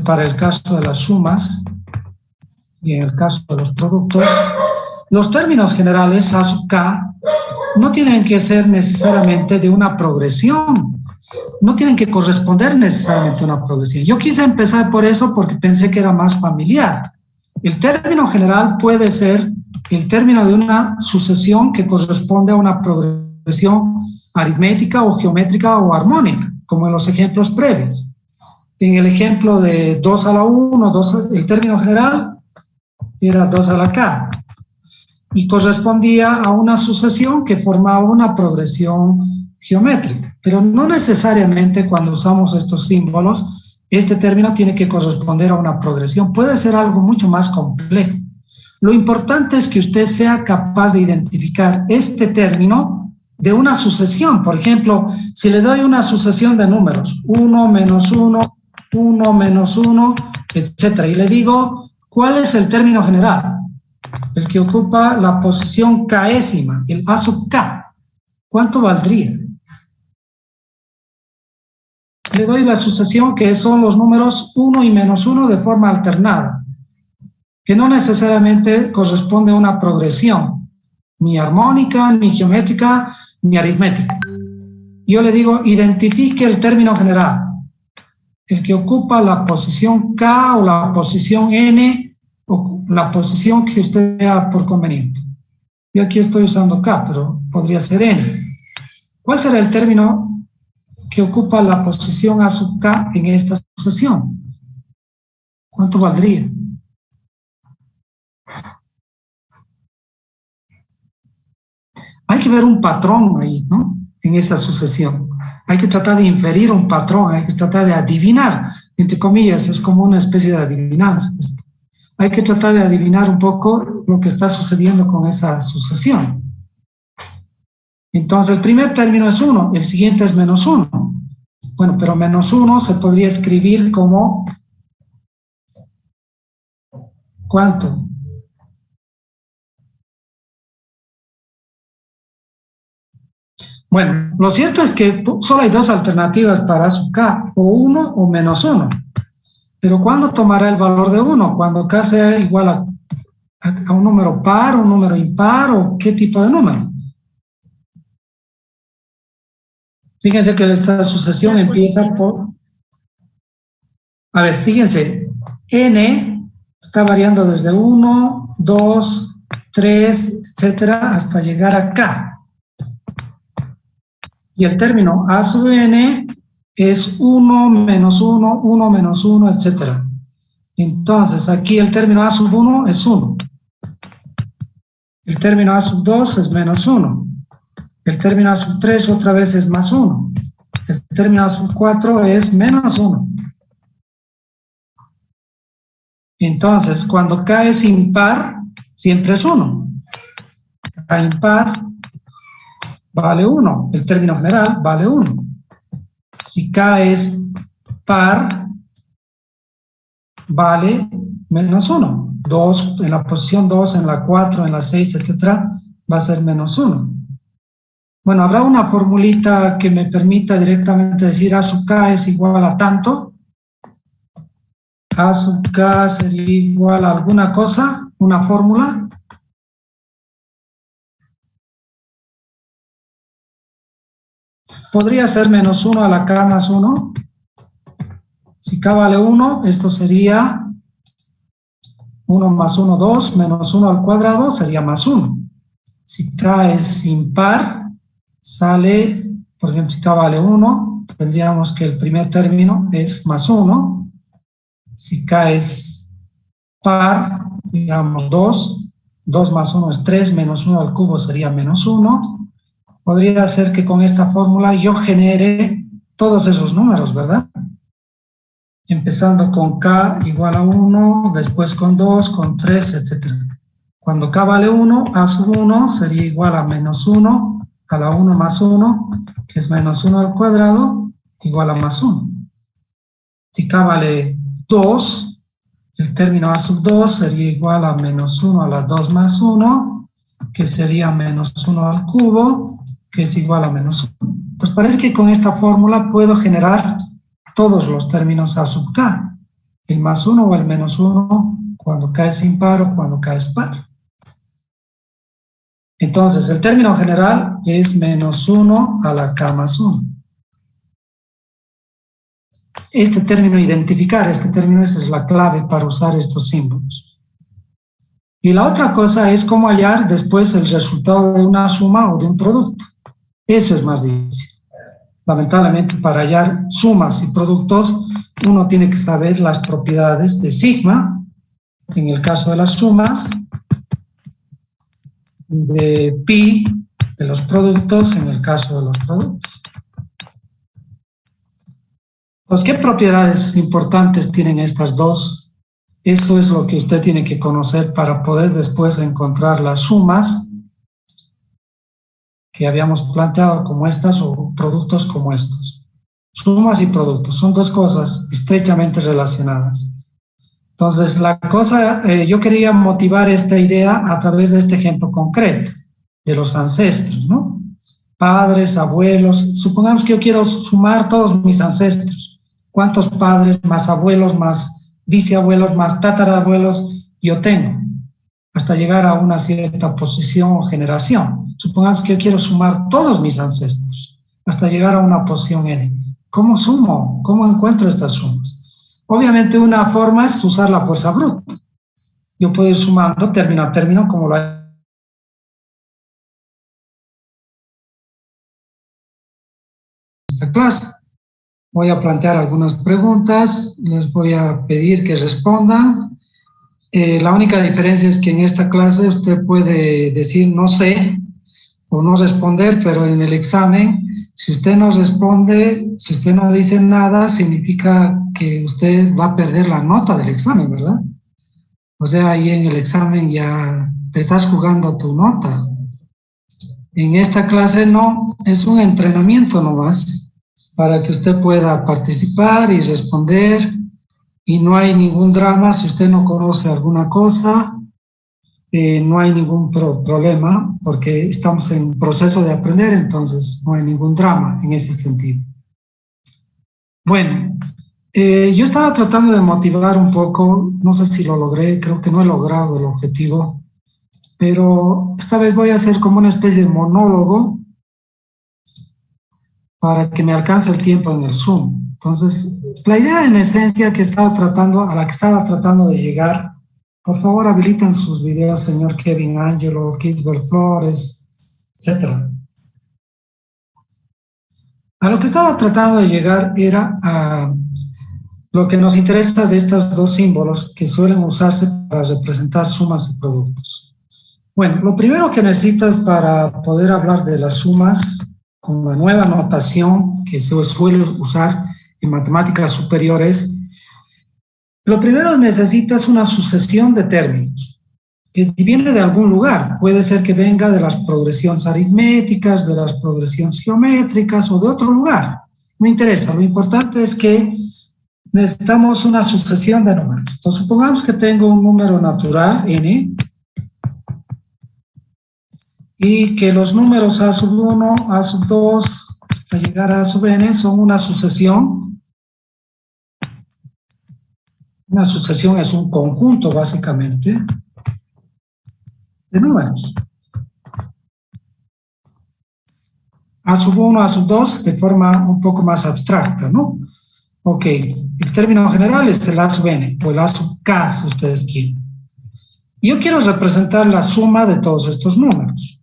para el caso de las sumas y en el caso de los productos, los términos generales A sub K no tienen que ser necesariamente de una progresión, no tienen que corresponder necesariamente a una progresión. Yo quise empezar por eso porque pensé que era más familiar. El término general puede ser el término de una sucesión que corresponde a una progresión aritmética o geométrica o armónica, como en los ejemplos previos. En el ejemplo de 2 a la 1, el término general era 2 a la K, y correspondía a una sucesión que formaba una progresión geométrica. Pero no necesariamente cuando usamos estos símbolos, este término tiene que corresponder a una progresión. Puede ser algo mucho más complejo. Lo importante es que usted sea capaz de identificar este término de una sucesión. Por ejemplo, si le doy una sucesión de números, 1 menos 1, 1 menos 1, etcétera, y le digo, ¿cuál es el término general? El que ocupa la posición késima, el A sub K. ¿Cuánto valdría? Le doy la sucesión que son los números 1 y menos 1 de forma alternada, que no necesariamente corresponde a una progresión, ni armónica, ni geométrica, ni aritmética. Yo le digo, identifique el término general, el que ocupa la posición K o la posición N, o la posición que usted vea por conveniente. Yo aquí estoy usando K, pero podría ser N. ¿Cuál será el término que ocupa la posición A sub K en esta sucesión? ¿Cuánto valdría? Hay que ver un patrón ahí, ¿no? En esa sucesión. Hay que tratar de inferir un patrón, hay que tratar de adivinar, entre comillas, es como una especie de adivinanza. Hay que tratar de adivinar un poco lo que está sucediendo con esa sucesión. Entonces, el primer término es 1, el siguiente es menos 1. Bueno, pero menos 1 se podría escribir como... ¿cuánto? Bueno, lo cierto es que solo hay dos alternativas para A sub K, o 1 o menos 1. Pero ¿cuándo tomará el valor de 1? Cuando K sea igual a un número par, un número impar, o qué tipo de número. Fíjense que esta sucesión empieza por... A ver, fíjense, N está variando desde 1, 2, 3, etcétera, hasta llegar a K. Y el término A sub N es 1 menos 1, 1 menos 1, etcétera. Entonces, aquí el término A sub 1 es 1. El término A sub 2 es menos 1. El término A sub 3 otra vez es más 1. El término A sub 4 es menos 1. Entonces, cuando K es impar, siempre es 1. K impar vale 1. El término general vale 1. Si K es par, vale menos 1. 2 en la posición 2, en la 4, en la 6, etcétera, va a ser menos 1. Bueno, habrá una formulita que me permita directamente decir A sub K es igual a tanto. A sub K sería igual a alguna cosa, una fórmula. Podría ser menos 1 a la K más 1. Si K vale 1, esto sería 1 más 1, 2, menos 1 al cuadrado sería más 1. Si K es impar, sale, por ejemplo, si K vale 1, tendríamos que el primer término es más 1. Si K es par, digamos 2, 2 más 1 es 3, menos 1 al cubo sería menos 1. Podría ser que con esta fórmula yo genere todos esos números, ¿verdad? Empezando con K igual a 1, después con 2, con 3, etc. Cuando K vale 1, A sub 1 sería igual a menos 1 a la 1 más 1, que es menos 1 al cuadrado, igual a más 1. Si K vale 2, el término A sub 2 sería igual a menos 1 a la 2 más 1, que sería menos 1 al cubo, que es igual a menos 1. Entonces parece que con esta fórmula puedo generar todos los términos A sub K, el más 1 o el menos 1 cuando K es impar o cuando K es par. Entonces el término general es menos 1 a la K más 1. Este término, identificar este término, esa es la clave para usar estos símbolos. Y la otra cosa es cómo hallar después el resultado de una suma o de un producto. Eso es más difícil. Lamentablemente, para hallar sumas y productos, uno tiene que saber las propiedades de sigma, en el caso de las sumas, de pi, de los productos, en el caso de los productos. Pues, ¿qué propiedades importantes tienen estas dos? Eso es lo que usted tiene que conocer para poder después encontrar las sumas que habíamos planteado como estas o productos como estos. Sumas y productos son dos cosas estrechamente relacionadas. Entonces, la cosa, yo quería motivar esta idea a través de este ejemplo concreto de los ancestros, ¿no? Padres, abuelos, supongamos que yo quiero sumar todos mis ancestros. ¿Cuántos padres, más abuelos, más bisabuelos, más tatarabuelos yo tengo? Hasta llegar a una cierta posición o generación. Supongamos que yo quiero sumar todos mis ancestros, hasta llegar a una posición n. ¿Cómo sumo? ¿Cómo encuentro estas sumas? Obviamente una forma es usar la fuerza bruta. Yo puedo ir sumando término a término como lo hay en esta clase. Voy a plantear algunas preguntas, les voy a pedir que respondan. La única diferencia es que en esta clase usted puede decir no sé o no responder, pero en el examen, si usted no responde, si usted no dice nada, significa que usted va a perder la nota del examen, ¿verdad? O sea, ahí en el examen ya te estás jugando tu nota. En esta clase no, es un entrenamiento nomás, para que usted pueda participar y responder. Y no hay ningún drama si usted no conoce alguna cosa, no hay ningún problema, porque estamos en proceso de aprender, entonces no hay ningún drama en ese sentido. Bueno, yo estaba tratando de motivar un poco, no sé si lo logré, creo que no he logrado el objetivo, pero esta vez voy a hacer como una especie de monólogo para que me alcance el tiempo en el Zoom. Entonces, la idea en esencia que estaba tratando, a la que estaba tratando de llegar, por favor habiliten sus videos, señor Kevin Angelo, Kisbert Flores, etc. A lo que estaba tratando de llegar era a lo que nos interesa de estos dos símbolos que suelen usarse para representar sumas y productos. Bueno, lo primero que necesitas para poder hablar de las sumas con la nueva notación que se suele usar en matemáticas superiores, lo primero necesitas una sucesión de términos que viene de algún lugar. Puede ser que venga de las progresiones aritméticas, de las progresiones geométricas o de otro lugar. No interesa, lo importante es que necesitamos una sucesión de números. Entonces, supongamos que tengo un número natural, n, y y que los números a sub 1, a sub 2, hasta llegar a sub n son una sucesión. Una sucesión es un conjunto, básicamente, de números. A sub 1, a sub 2, de forma un poco más abstracta, ¿no? Ok, el término general es el a sub n, o el a sub k, si ustedes quieren. Yo quiero representar la suma de todos estos números.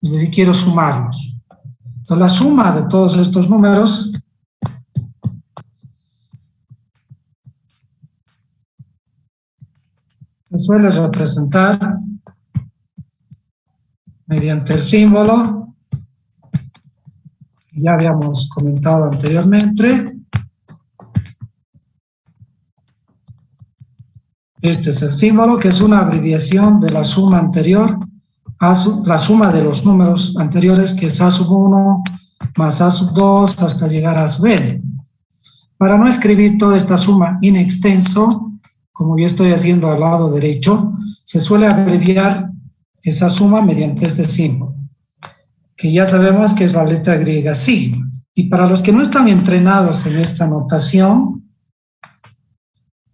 Es decir, quiero sumarlos. Entonces, la suma de todos estos números se suele representar mediante el símbolo que ya habíamos comentado anteriormente. Este es el símbolo, que es una abreviación de la suma anterior, la suma de los números anteriores, que es a sub 1 más a sub 2 hasta llegar a sub n. Para no escribir toda esta suma in extenso, como yo estoy haciendo al lado derecho, se suele abreviar esa suma mediante este símbolo, que ya sabemos que es la letra griega sigma. Y para los que no están entrenados en esta notación,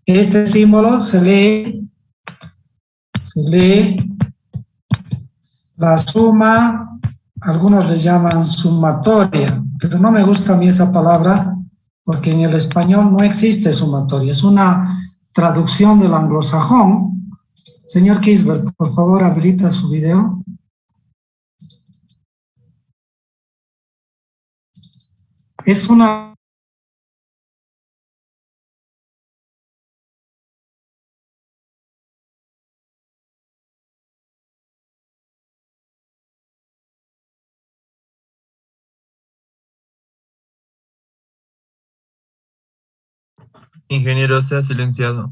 este símbolo se lee la suma, algunos le llaman sumatoria, pero no me gusta a mí esa palabra porque en el español no existe sumatoria, es una traducción del anglosajón. Señor Kisbert, por favor, habilita su video. Es una... Ingeniero, se ha silenciado.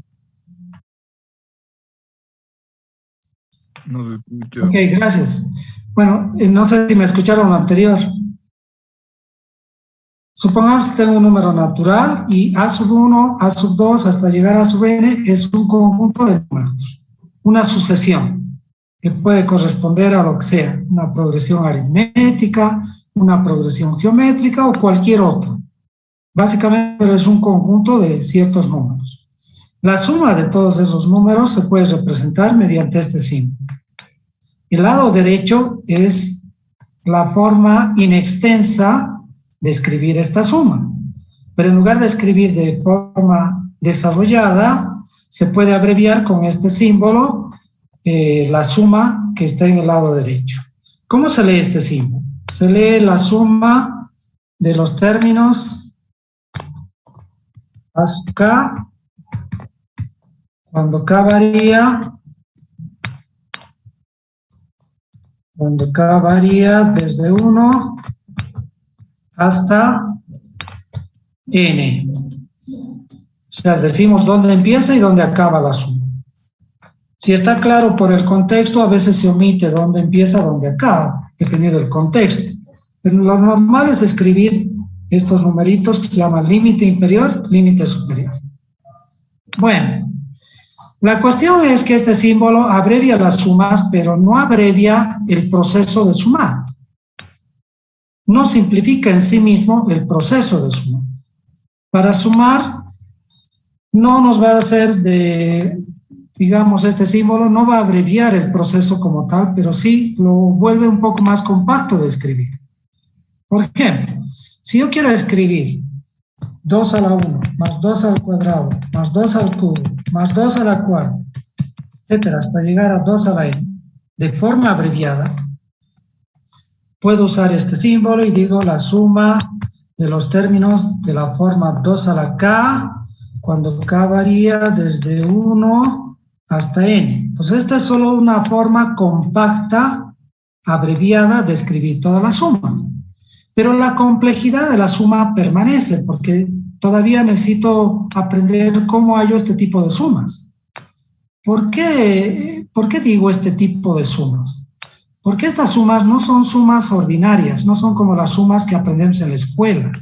No se escucha. Ok, gracias. Bueno, no sé si me escucharon lo anterior. Supongamos que tengo un número natural y a sub 1, a sub 2 hasta llegar a sub n es un conjunto de números, una sucesión que puede corresponder a lo que sea, una progresión aritmética, una progresión geométrica o cualquier otra. Básicamente es un conjunto de ciertos números. La suma de todos esos números se puede representar mediante este símbolo. El lado derecho es la forma inextensa de escribir esta suma, pero en lugar de escribir de forma desarrollada, se puede abreviar con este símbolo la suma que está en el lado derecho. ¿Cómo se lee este símbolo? Se lee la suma de los términos a sub k, cuando k varía desde 1 hasta n. O sea, decimos dónde empieza y dónde acaba la suma. Si está claro por el contexto, a veces se omite dónde empieza, dónde acaba, dependiendo del contexto. Pero lo normal es escribir estos numeritos que se llaman límite inferior, límite superior. Bueno, la cuestión es que este símbolo abrevia las sumas, pero no abrevia el proceso de sumar. No simplifica en sí mismo el proceso de sumar. Para sumar, no nos va a hacer digamos, este símbolo no va a abreviar el proceso como tal, pero sí lo vuelve un poco más compacto de escribir. Por ejemplo, si yo quiero escribir 2 a la 1, más 2 al cuadrado, más 2 al cubo, más 2 a la cuarta, etcétera, hasta llegar a 2 a la n, de forma abreviada, puedo usar este símbolo y digo la suma de los términos de la forma 2 a la k, cuando k varía desde 1 hasta n. Pues esta es solo una forma compacta, abreviada de escribir todas las sumas. Pero la complejidad de la suma permanece, porque todavía necesito aprender cómo hallo este tipo de sumas. ¿Por qué digo este tipo de sumas? Porque estas sumas no son sumas ordinarias, no son como las sumas que aprendemos en la escuela.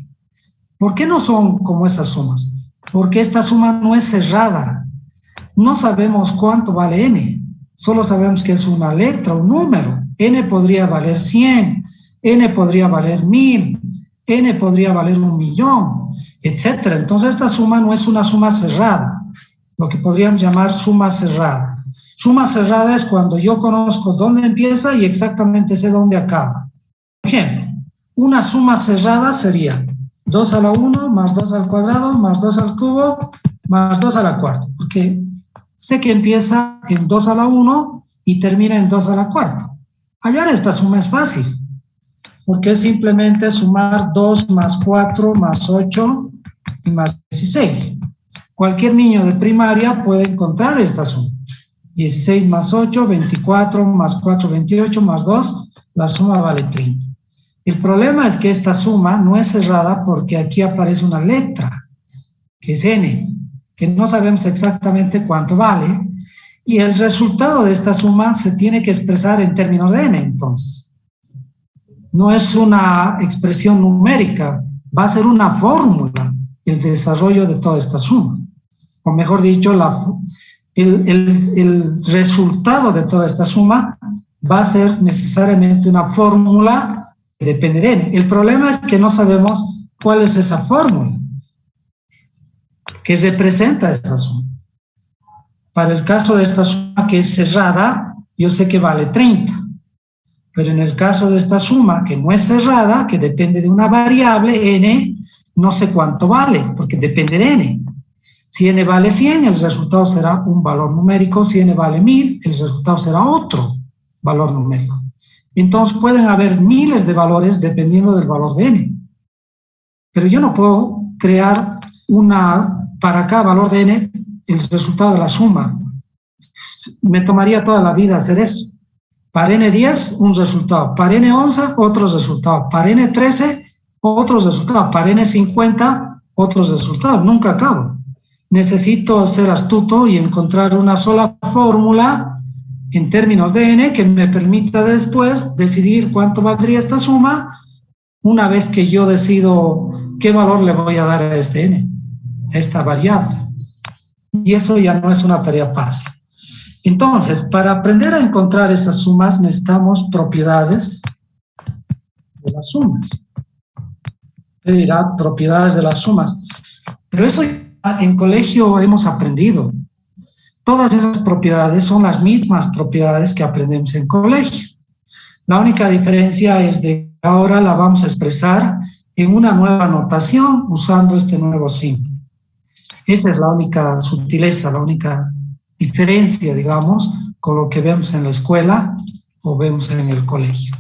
¿Por qué no son como esas sumas? Porque esta suma no es cerrada. No sabemos cuánto vale n. Solo sabemos que es una letra, un número. N podría valer 100, N podría valer 1000, N podría valer 1.000.000, etc. Entonces esta suma no es una suma cerrada, lo que podríamos llamar suma cerrada. Suma cerrada es cuando yo conozco dónde empieza y exactamente sé dónde acaba. Por ejemplo, una suma cerrada sería 2 a la 1 más 2 al cuadrado más 2 al cubo más 2 a la cuarta, porque sé que empieza en 2 a la 1 y termina en 2 a la cuarta. Hallar esta suma es fácil, porque es simplemente sumar 2 más 4 más 8 y más 16. Cualquier niño de primaria puede encontrar esta suma. 16 más 8, 24, más 4, 28, más 2, la suma vale 30. El problema es que esta suma no es cerrada porque aquí aparece una letra, que es n, que no sabemos exactamente cuánto vale, y el resultado de esta suma se tiene que expresar en términos de n, entonces. No es una expresión numérica, va a ser una fórmula el desarrollo de toda esta suma. O mejor dicho, el resultado de toda esta suma va a ser necesariamente una fórmula que depende de n. El problema es que no sabemos cuál es esa fórmula que representa esta suma. Para el caso de esta suma que es cerrada, yo sé que vale 30. Pero en el caso de esta suma que no es cerrada, que depende de una variable, n, no sé cuánto vale, porque depende de n. Si n vale 100, el resultado será un valor numérico. Si n vale 1000, el resultado será otro valor numérico. Entonces pueden haber miles de valores dependiendo del valor de n. Pero yo no puedo crear para cada valor de n, el resultado de la suma. Me tomaría toda la vida hacer eso. Para n10, un resultado. Para n11, otro resultado. Para n13, otro resultado. Para n50, otros resultados. Nunca acabo. Necesito ser astuto y encontrar una sola fórmula en términos de n que me permita después decidir cuánto valdría esta suma una vez que yo decido qué valor le voy a dar a este n, a esta variable. Y eso ya no es una tarea fácil. Entonces, para aprender a encontrar esas sumas necesitamos propiedades de las sumas. Usted dirá propiedades de las sumas, pero eso en colegio hemos aprendido. Todas esas propiedades son las mismas propiedades que aprendemos en colegio. La única diferencia es de que ahora la vamos a expresar en una nueva notación usando este nuevo símbolo. Esa es la única sutileza, la única diferencia, digamos, con lo que vemos en la escuela o vemos en el colegio.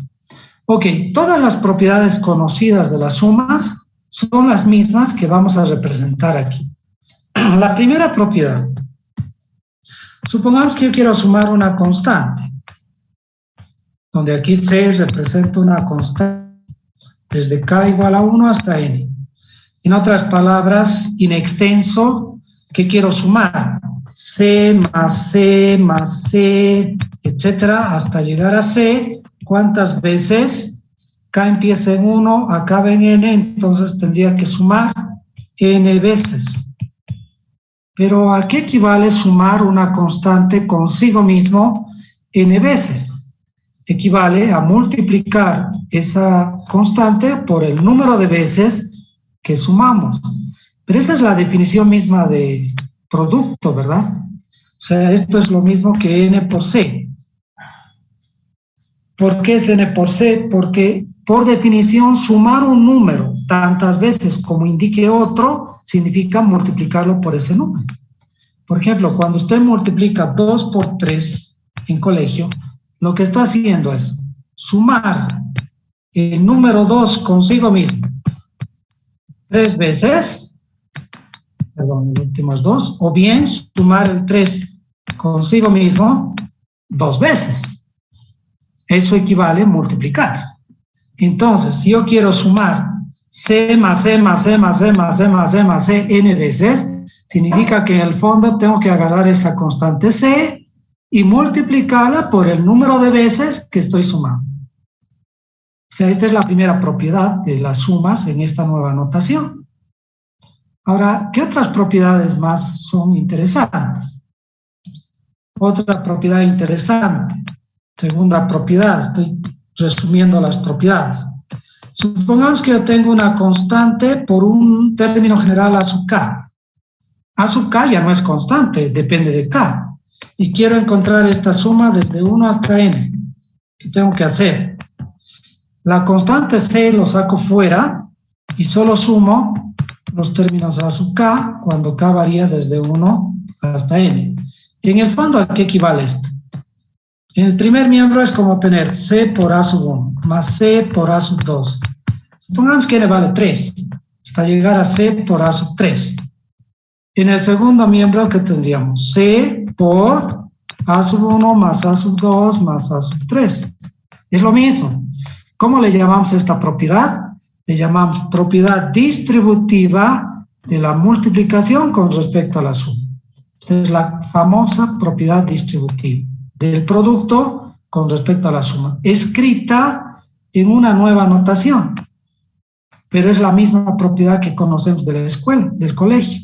Ok, todas las propiedades conocidas de las sumas son las mismas que vamos a representar aquí. La primera propiedad. Supongamos que yo quiero sumar una constante, donde aquí C representa una constante desde K igual a 1 hasta N. En otras palabras, in extenso, ¿qué quiero sumar? C más C más C, etcétera, hasta llegar a C. ¿Cuántas veces? K empieza en 1, acaba en N, entonces tendría que sumar N veces. Pero ¿a qué equivale sumar una constante consigo mismo N veces? Equivale a multiplicar esa constante por el número de veces que sumamos. Pero esa es la definición misma de producto, ¿verdad? O sea, esto es lo mismo que N por C. ¿Por qué es N por C? Porque, por definición, sumar un número tantas veces como indique otro significa multiplicarlo por ese número. Por ejemplo, cuando usted multiplica 2 por 3 en colegio, lo que está haciendo es sumar el número 2 consigo mismo 3 veces, perdón, el último es 2, o bien sumar el 3 consigo mismo 2 veces. Eso equivale a multiplicar. Entonces, si yo quiero sumar C más C más C más C más C más C más C N veces, significa que en el fondo tengo que agarrar esa constante C y multiplicarla por el número de veces que estoy sumando. O sea, esta es la primera propiedad de las sumas en esta nueva notación. Ahora, ¿qué otras propiedades más son interesantes? Otra propiedad interesante, segunda propiedad, estoy resumiendo las propiedades. Supongamos que yo tengo una constante por un término general a sub k. A sub k ya no es constante, depende de k. Y quiero encontrar esta suma desde 1 hasta n. ¿Qué tengo que hacer? La constante c lo saco fuera y solo sumo los términos a sub k cuando k varía desde 1 hasta n. En el fondo, ¿a qué equivale esto? En el primer miembro es como tener c por a sub 1 más c por a sub 2. Supongamos que n vale 3, hasta llegar a c por a sub 3. En el segundo miembro, ¿qué tendríamos? C por a sub 1 más a sub 2 más a sub 3. Es lo mismo. ¿Cómo le llamamos esta propiedad? Le llamamos propiedad distributiva de la multiplicación con respecto a la suma. Esta es la famosa propiedad distributiva del producto con respecto a la suma, escrita en una nueva notación, pero es la misma propiedad que conocemos de la escuela, del colegio.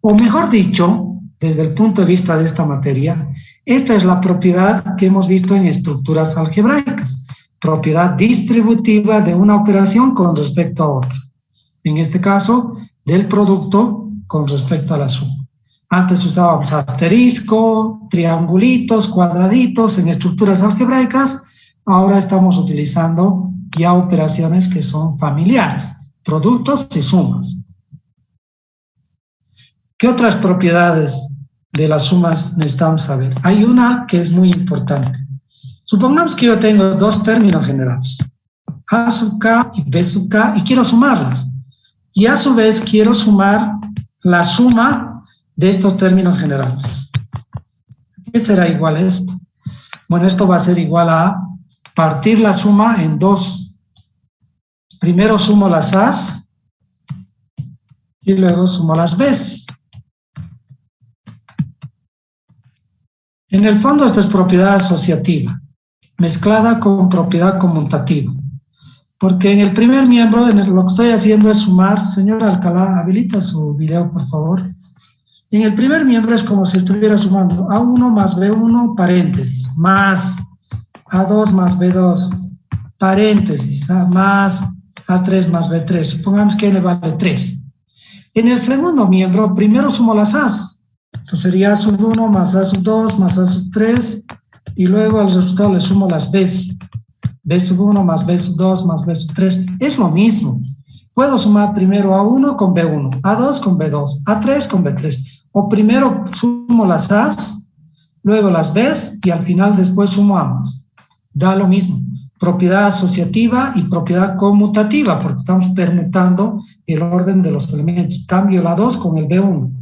O mejor dicho, desde el punto de vista de esta materia, esta es la propiedad que hemos visto en estructuras algebraicas, propiedad distributiva de una operación con respecto a otra. En este caso, del producto con respecto a la suma. Antes usábamos asterisco, triangulitos, cuadraditos en estructuras algebraicas. Ahora estamos utilizando ya operaciones que son familiares, productos y sumas. ¿Qué otras propiedades de las sumas necesitamos saber? Hay una que es muy importante. Supongamos que yo tengo dos términos generales, a sub k y b sub k, y quiero sumarlas. Y a su vez quiero sumar la suma de estos términos generales. ¿Qué será igual a esto? Bueno, esto va a ser igual a partir la suma en dos. Primero sumo las a's y luego sumo las b's. En el fondo esto es propiedad asociativa, mezclada con propiedad conmutativa. Porque en el primer miembro, lo que estoy haciendo es sumar. Señor Alcalá, habilita su video, por favor. En el primer miembro es como si estuviera sumando A1 más B1, paréntesis, más A2 más B2, paréntesis, más A3 más B3. Supongamos que n vale 3. En el segundo miembro, primero sumo las A's. Entonces sería A sub 1 más A sub 2 más A sub 3, y luego al resultado le sumo las B's. B sub 1 más B sub 2 más B sub 3. Es lo mismo. Puedo sumar primero A1 con B1, A2 con B2, A3 con B3. O primero sumo las A's, luego las B's, y al final después sumo ambas. Da lo mismo. Propiedad asociativa y propiedad conmutativa, porque estamos permutando el orden de los elementos. Cambio la 2 con el B1,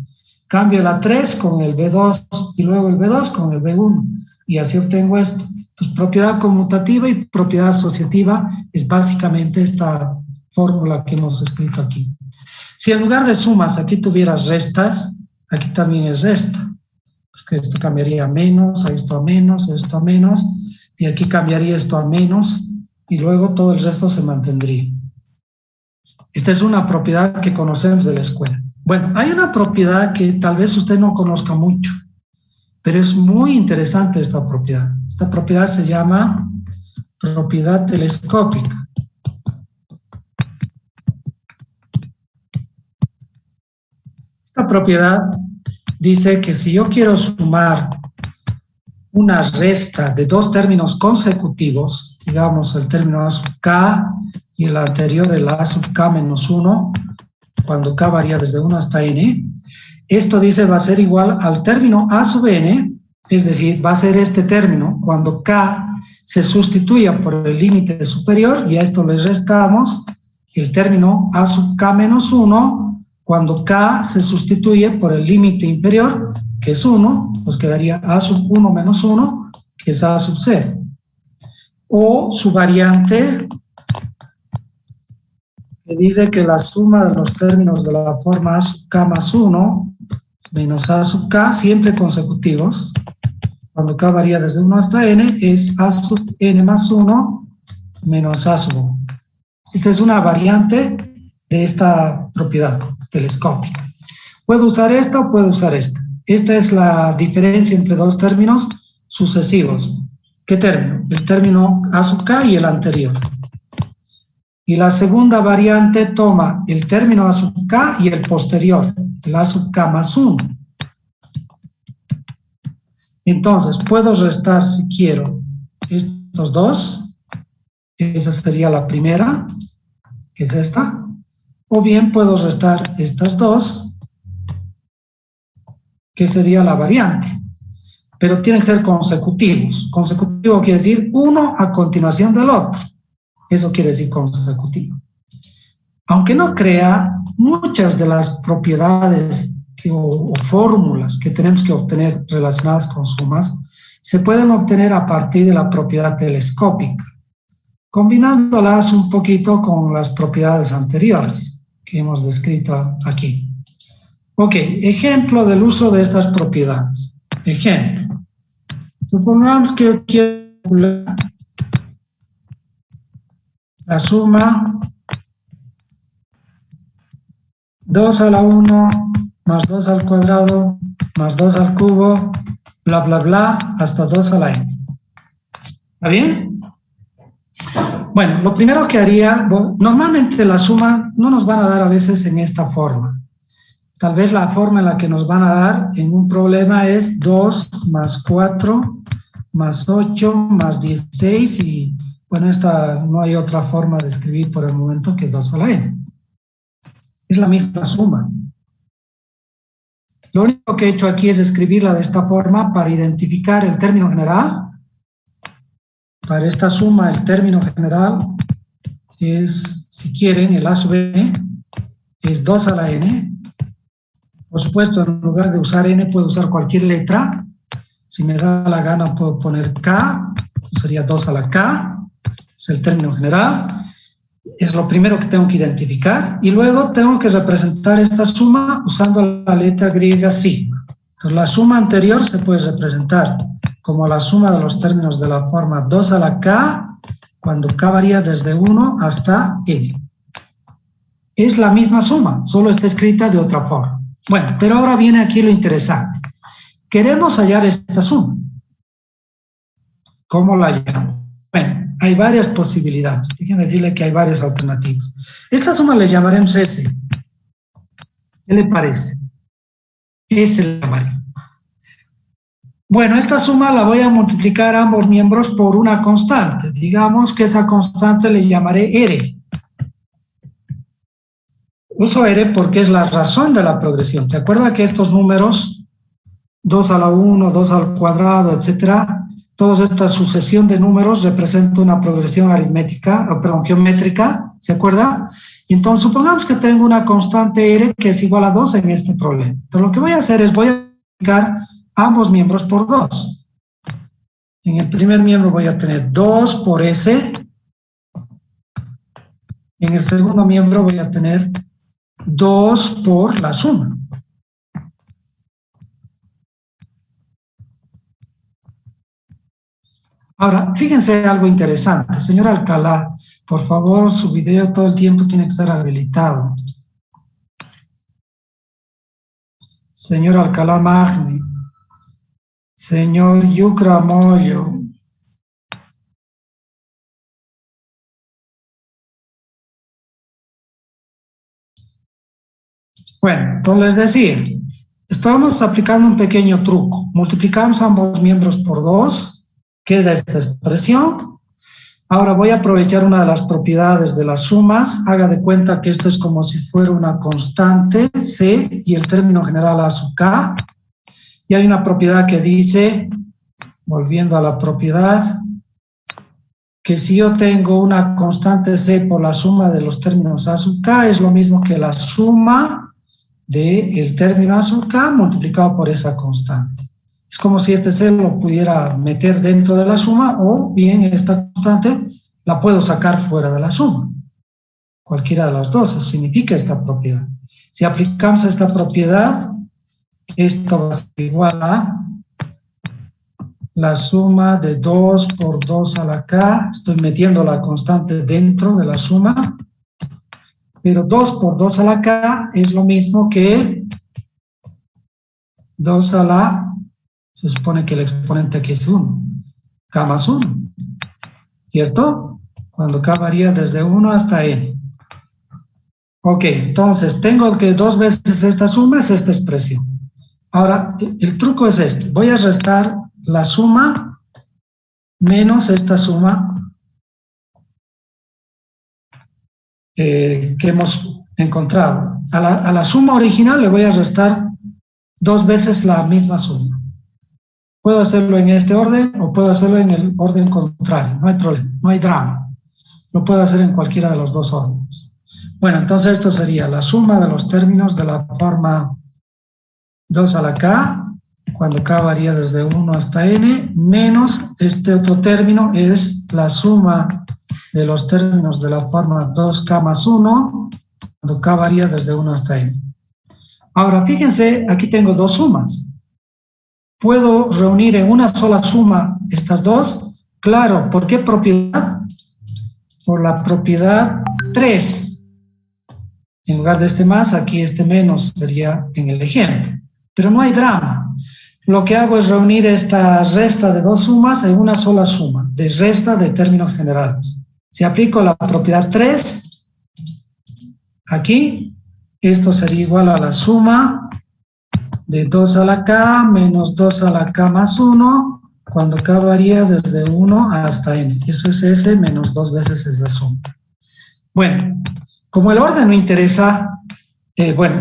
cambio la 3 con el B2, y luego el B2 con el B1, y así obtengo esto. Entonces, propiedad conmutativa y propiedad asociativa es básicamente esta fórmula que hemos escrito aquí. Si en lugar de sumas aquí tuvieras restas, aquí también es resta, porque esto cambiaría a menos, a esto a menos, y aquí cambiaría esto a menos, y luego todo el resto se mantendría. Esta es una propiedad que conocemos de la escuela. Bueno, hay una propiedad que tal vez usted no conozca mucho, pero es muy interesante esta propiedad. Esta propiedad se llama propiedad telescópica. Esta propiedad dice que si yo quiero sumar una resta de dos términos consecutivos, digamos el término a sub k y el anterior el a sub k menos 1, cuando k varía desde 1 hasta n, esto dice va a ser igual al término a sub n, es decir, va a ser este término cuando k se sustituya por el límite superior, y a esto le restamos el término a sub k menos 1 cuando k se sustituye por el límite inferior, que es 1, nos quedaría a sub 1 menos 1, que es a sub 0. O su variante, que dice que la suma de los términos de la forma a sub k más 1 menos a sub k, siempre consecutivos, cuando k varía desde 1 hasta n, es a sub n más 1 menos a sub 1. Esta es una variante de esta propiedad telescópica. Puedo usar esta o puedo usar esta. Esta es la diferencia entre dos términos sucesivos. ¿Qué término? El término A sub K y el anterior. Y la segunda variante toma el término A sub K y el posterior, el A sub K más 1. Entonces, puedo restar, si quiero, estos dos. Esa sería la primera, que es esta. O bien puedo restar estas dos, que sería la variante. Pero tienen que ser consecutivos. Consecutivo quiere decir uno a continuación del otro. Eso quiere decir consecutivo. Aunque no crea, muchas de las propiedades o fórmulas que tenemos que obtener relacionadas con sumas se pueden obtener a partir de la propiedad telescópica, combinándolas un poquito con las propiedades anteriores que hemos descrito aquí. Ok, ejemplo del uso de estas propiedades. Ejemplo. Supongamos que yo quiero calcular la suma 2 a la 1 más 2 al cuadrado más 2 al cubo, bla, bla, bla, hasta 2 a la n. ¿Está bien? Bueno, lo primero que haría, normalmente la suma no nos van a dar a veces en esta forma. Tal vez la forma en la que nos van a dar en un problema es 2 más 4 más 8 más 16 y, bueno, esta no hay otra forma de escribir por el momento que 2 a la n. Es la misma suma. Lo único que he hecho aquí es escribirla de esta forma para identificar el término general. Para esta suma, el término general es, si quieren, el A sub n, es 2 a la n. Por supuesto, en lugar de usar n, puedo usar cualquier letra. Si me da la gana, puedo poner k, sería 2 a la k, es el término general. Es lo primero que tengo que identificar. Y luego tengo que representar esta suma usando la letra griega sigma. Entonces, la suma anterior se puede representar como la suma de los términos de la forma 2 a la k, cuando k varía desde 1 hasta n. Es la misma suma, solo está escrita de otra forma. Bueno, pero ahora viene aquí lo interesante. Queremos hallar esta suma. ¿Cómo la hallamos? Bueno, hay varias posibilidades. Déjenme decirle que hay varias alternativas. Esta suma le llamaremos S. ¿Qué le parece? S le llamaré. Bueno, esta suma la voy a multiplicar a ambos miembros por una constante. Digamos que esa constante le llamaré R. Uso R porque es la razón de la progresión. ¿Se acuerda que estos números, 2 a la 1, 2 al cuadrado, etcétera, toda esta sucesión de números representa una progresión aritmética, o perdón, geométrica, ¿se acuerda? Y entonces supongamos que tengo una constante R que es igual a 2 en este problema. Entonces lo que voy a hacer es voy a multiplicar ambos miembros por 2. En el primer miembro voy a tener 2 por S. En el segundo miembro voy a tener 2 por la suma. Ahora, fíjense algo interesante. Señor Alcalá, por favor, su video todo el tiempo tiene que estar habilitado. Señor Alcalá Magni. Señor Yucra Moyo. Bueno, entonces les decía, estamos aplicando un pequeño truco. Multiplicamos ambos miembros por 2. Queda esta expresión. Ahora voy a aprovechar una de las propiedades de las sumas. Haga de cuenta que esto es como si fuera una constante, C, y el término general A sub K. Y hay una propiedad que dice, volviendo a la propiedad, que si yo tengo una constante C por la suma de los términos A sub K, es lo mismo que la suma del término A sub K multiplicado por esa constante. Es como si este C lo pudiera meter dentro de la suma o bien esta constante la puedo sacar fuera de la suma. Cualquiera de las dos, eso significa esta propiedad. Si aplicamos esta propiedad, esto va a ser igual a la suma de 2 por 2 a la K. Estoy metiendo la constante dentro de la suma. Pero 2 por 2 a la K es lo mismo que 2 a la, se supone que el exponente aquí es 1, k más 1, ¿cierto? Cuando k varía desde 1 hasta n. Ok, entonces tengo que 2 veces esta suma es esta expresión. Ahora, el truco es este. Voy a restar la suma menos esta suma que hemos encontrado. A la suma original le voy a restar 2 veces la misma suma. Puedo hacerlo en este orden o puedo hacerlo en el orden contrario. No hay problema, no hay drama. Lo puedo hacer en cualquiera de los dos órdenes. Bueno, entonces esto sería la suma de los términos de la forma 2 a la k, cuando k varía desde 1 hasta n, menos este otro término es la suma de los términos de la forma 2k más 1, cuando k varía desde 1 hasta n. Ahora, fíjense, aquí tengo dos sumas. ¿Puedo reunir en una sola suma estas dos? Claro, ¿por qué propiedad? Por la propiedad 3. En lugar de este más, aquí este menos sería en el ejemplo. Pero no hay drama. Lo que hago es reunir esta resta de dos sumas en una sola suma, de resta de términos generales. Si aplico la propiedad 3, aquí, esto sería igual a la suma de 2 a la k menos 2 a la k más 1, cuando k varía desde 1 hasta n. Eso es s menos 2 veces esa suma. Bueno, como el orden no interesa,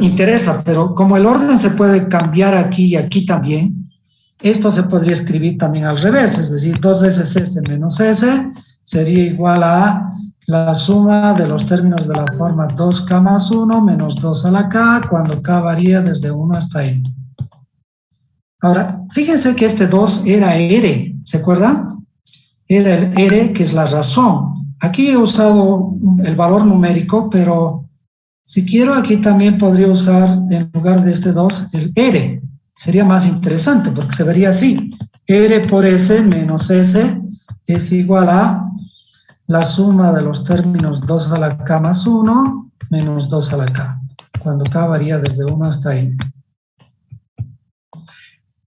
interesa, pero como el orden se puede cambiar aquí y aquí también, esto se podría escribir también al revés, es decir, 2 veces s menos s sería igual a la suma de los términos de la forma 2k más 1 menos 2 a la k, cuando k varía desde 1 hasta n. Ahora, fíjense que este 2 era r, ¿se acuerdan? Era el r, que es la razón. Aquí he usado el valor numérico, pero si quiero aquí también podría usar en lugar de este 2 el r. Sería más interesante porque se vería así. R por S menos S es igual a la suma de los términos 2 a la k más 1 menos 2 a la k, cuando k varía desde 1 hasta n.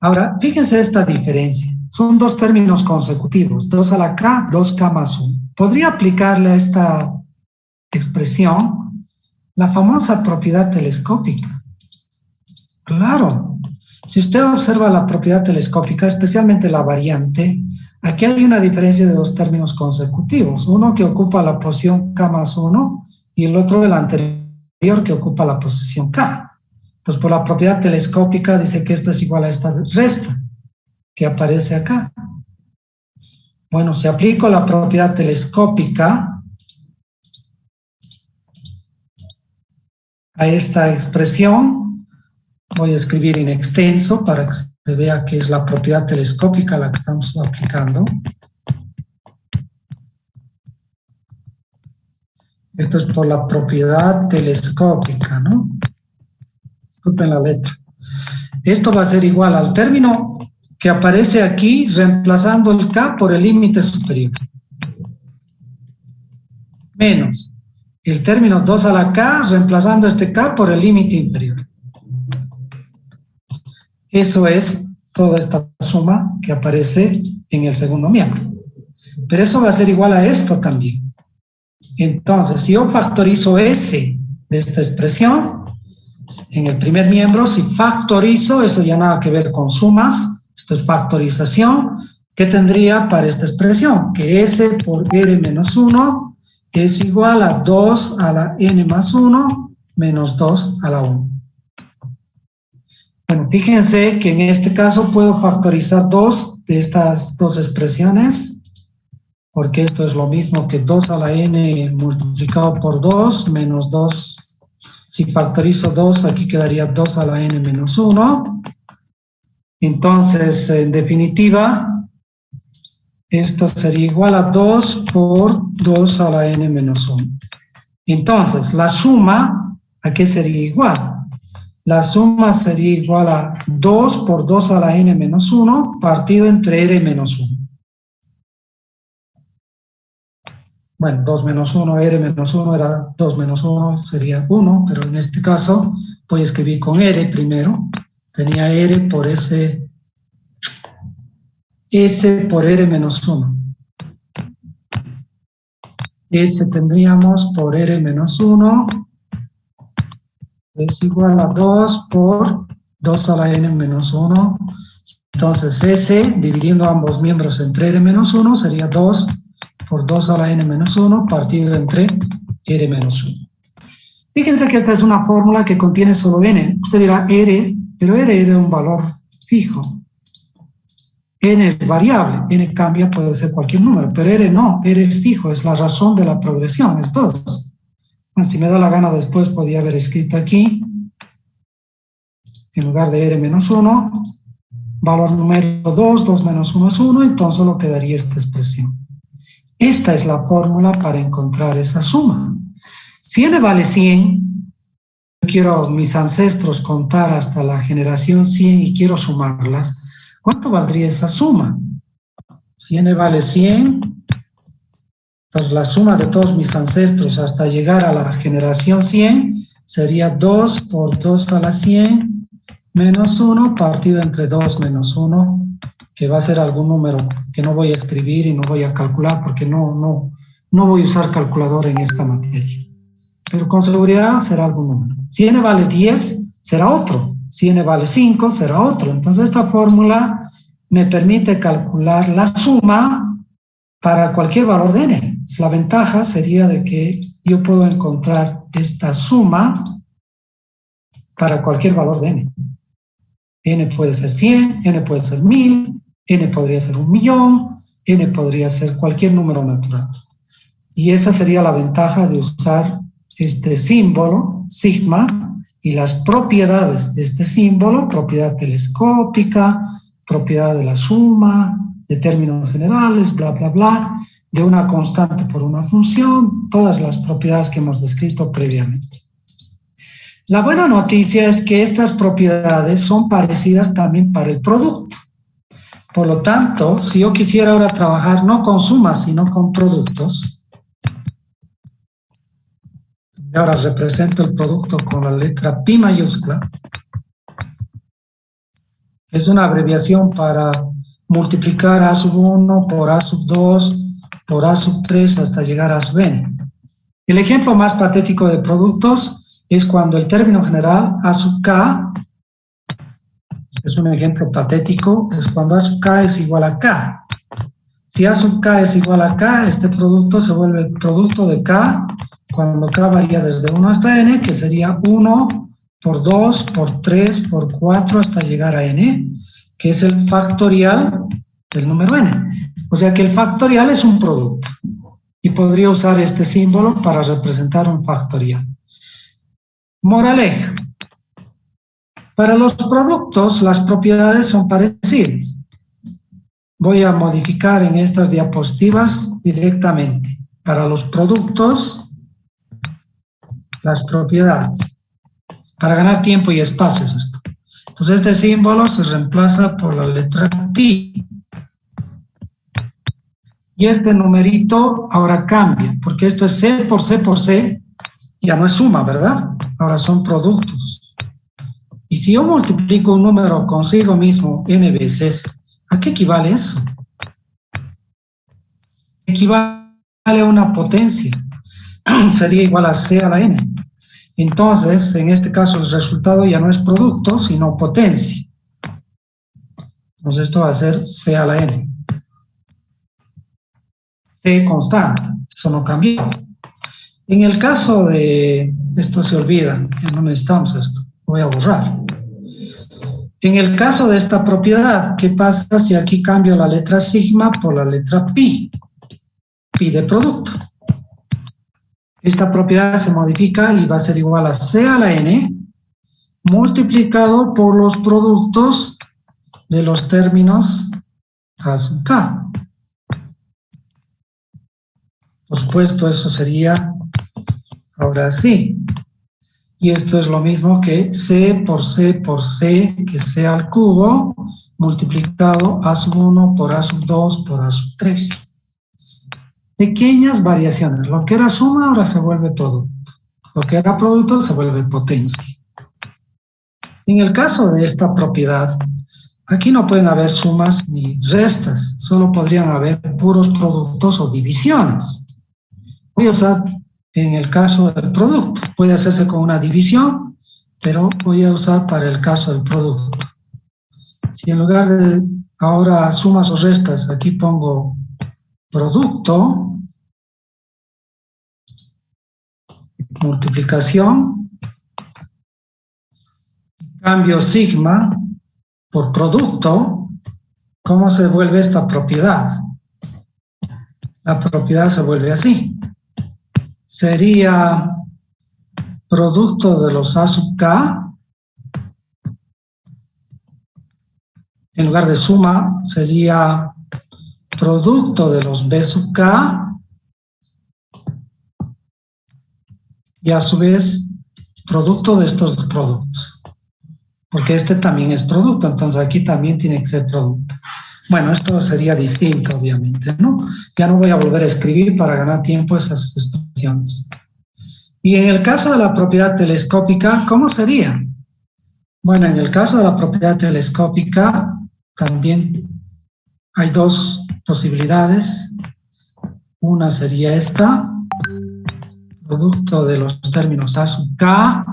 Ahora, fíjense esta diferencia. Son dos términos consecutivos, 2 a la k, 2k más 1. ¿Podría aplicarle a esta expresión la famosa propiedad telescópica? Claro. Si usted observa la propiedad telescópica, especialmente la variante, aquí hay una diferencia de dos términos consecutivos. Uno que ocupa la posición k más 1 y el otro, el anterior, que ocupa la posición k. Entonces, por la propiedad telescópica dice que esto es igual a esta resta que aparece acá. Bueno, si aplico la propiedad telescópica a esta expresión, voy a escribir en extenso para que se vea que es la propiedad telescópica la que estamos aplicando. Esto es por la propiedad telescópica, ¿no? Disculpen la letra. Esto va a ser igual al término que aparece aquí, reemplazando el k por el límite superior. Menos el término 2 a la k, reemplazando este k por el límite inferior. Eso es toda esta suma que aparece en el segundo miembro. Pero eso va a ser igual a esto también. Entonces, si yo factorizo s de esta expresión, en el primer miembro, si factorizo, eso ya nada que ver con sumas, esto es factorización, ¿qué tendría para esta expresión? Que s por r menos 1 es igual a 2 a la n más 1 menos 2 a la 1. Bueno, fíjense que en este caso puedo factorizar dos de estas dos expresiones, porque esto es lo mismo que 2 a la n multiplicado por 2 menos 2. Si factorizo 2, aquí quedaría 2 a la n menos 1. Entonces, en definitiva, esto sería igual a 2 por 2 a la n menos 1. Entonces, la suma, ¿a qué sería igual? La suma sería igual a 2 por 2 a la n menos 1 partido entre r menos 1. Bueno, 2 menos 1, r menos 1 era 2 menos 1, sería 1, pero en este caso voy a escribir con r primero. Tenía R por S, S por R menos 1. S tendríamos por R menos 1 es igual a 2 por 2 a la n menos 1. Entonces S, dividiendo ambos miembros entre R menos 1, sería 2 por 2 a la n menos 1 partido entre R menos 1. Fíjense que esta es una fórmula que contiene solo n. Usted dirá R, pero R era un valor fijo. N es variable, n cambia, puede ser cualquier número, pero R no, R es fijo, es la razón de la progresión, es 2. Bueno, si me da la gana después podría haber escrito aquí, en lugar de R menos 1, valor numérico 2, 2 menos 1 es 1, entonces solo quedaría esta expresión. Esta es la fórmula para encontrar esa suma. Si n vale 100, yo quiero mis ancestros contar hasta la generación 100 y quiero sumarlas, ¿cuánto valdría esa suma? Si n vale 100, pues la suma de todos mis ancestros hasta llegar a la generación 100 sería 2 por 2 a la 100 menos 1 partido entre 2 menos 1, que va a ser algún número que no voy a escribir y no voy a calcular porque no voy a usar calculadora en esta materia. Pero con seguridad será algún número. Si n vale 10, será otro. Si n vale 5, será otro. Entonces esta fórmula me permite calcular la suma para cualquier valor de n. La ventaja sería de que yo puedo encontrar esta suma para cualquier valor de n. N puede ser 100, n puede ser 1000, n podría ser 1.000.000, n podría ser cualquier número natural. Y esa sería la ventaja de usar este símbolo, sigma, y las propiedades de este símbolo, propiedad telescópica, propiedad de la suma, de términos generales, bla, bla, bla, de una constante por una función, todas las propiedades que hemos descrito previamente. La buena noticia es que estas propiedades son parecidas también para el producto. Por lo tanto, si yo quisiera ahora trabajar no con sumas, sino con productos, y ahora represento el producto con la letra pi mayúscula, es una abreviación para multiplicar a sub 1 por a sub 2 por a sub 3 hasta llegar a sub n. El ejemplo más patético de productos es cuando el término general a sub k, es un ejemplo patético, es cuando a sub k es igual a k. Si a sub k es igual a k, este producto se vuelve el producto de k cuando k varía desde 1 hasta n, que sería 1 por 2, por 3, por 4 hasta llegar a n, que es el factorial del número n. O sea que el factorial es un producto. Y podría usar este símbolo para representar un factorial. Moraleja. Para los productos, las propiedades son parecidas. Voy a modificar en estas diapositivas directamente. Para los productos, las propiedades. Para ganar tiempo y espacio es esto. Entonces este símbolo se reemplaza por la letra pi. Y este numerito ahora cambia, porque esto es C por C por C, ya no es suma, ¿verdad? Ahora son productos. Y si yo multiplico un número consigo mismo n veces, ¿a qué equivale eso? Equivale a una potencia. Sería igual a C a la n. Entonces, en este caso el resultado ya no es producto, sino potencia. Entonces esto va a ser C a la n. C constante, eso no cambió. En el caso de, esto se olvida, que no necesitamos esto, voy a borrar. En el caso de esta propiedad, ¿qué pasa si aquí cambio la letra sigma por la letra pi? Pi de producto. Esta propiedad se modifica y va a ser igual a C a la n multiplicado por los productos de los términos a sub k. Por supuesto, eso sería ahora sí. Y esto es lo mismo que C por C por C, que C al cubo, multiplicado a sub 1 por a sub 2 por a sub 3. Pequeñas variaciones. Lo que era suma ahora se vuelve producto. Lo que era producto se vuelve potencia. En el caso de esta propiedad, aquí no pueden haber sumas ni restas, solo podrían haber puros productos o divisiones. Voy a usar en el caso del producto, puede hacerse con una división, pero voy a usar para el caso del producto. Si en lugar de ahora sumas o restas, aquí pongo producto, multiplicación, cambio sigma por producto, ¿cómo se vuelve esta propiedad? La propiedad se vuelve así. Sería producto de los A sub K, en lugar de suma, sería producto de los B sub K, y a su vez, producto de estos dos productos. Porque este también es producto, entonces aquí también tiene que ser producto. Bueno, esto sería distinto, obviamente, ¿no? Ya no voy a volver a escribir para ganar tiempo esas expresiones. Y en el caso de la propiedad telescópica, ¿cómo sería? Bueno, en el caso de la propiedad telescópica, también hay dos posibilidades. Una sería esta, producto de los términos A sub K.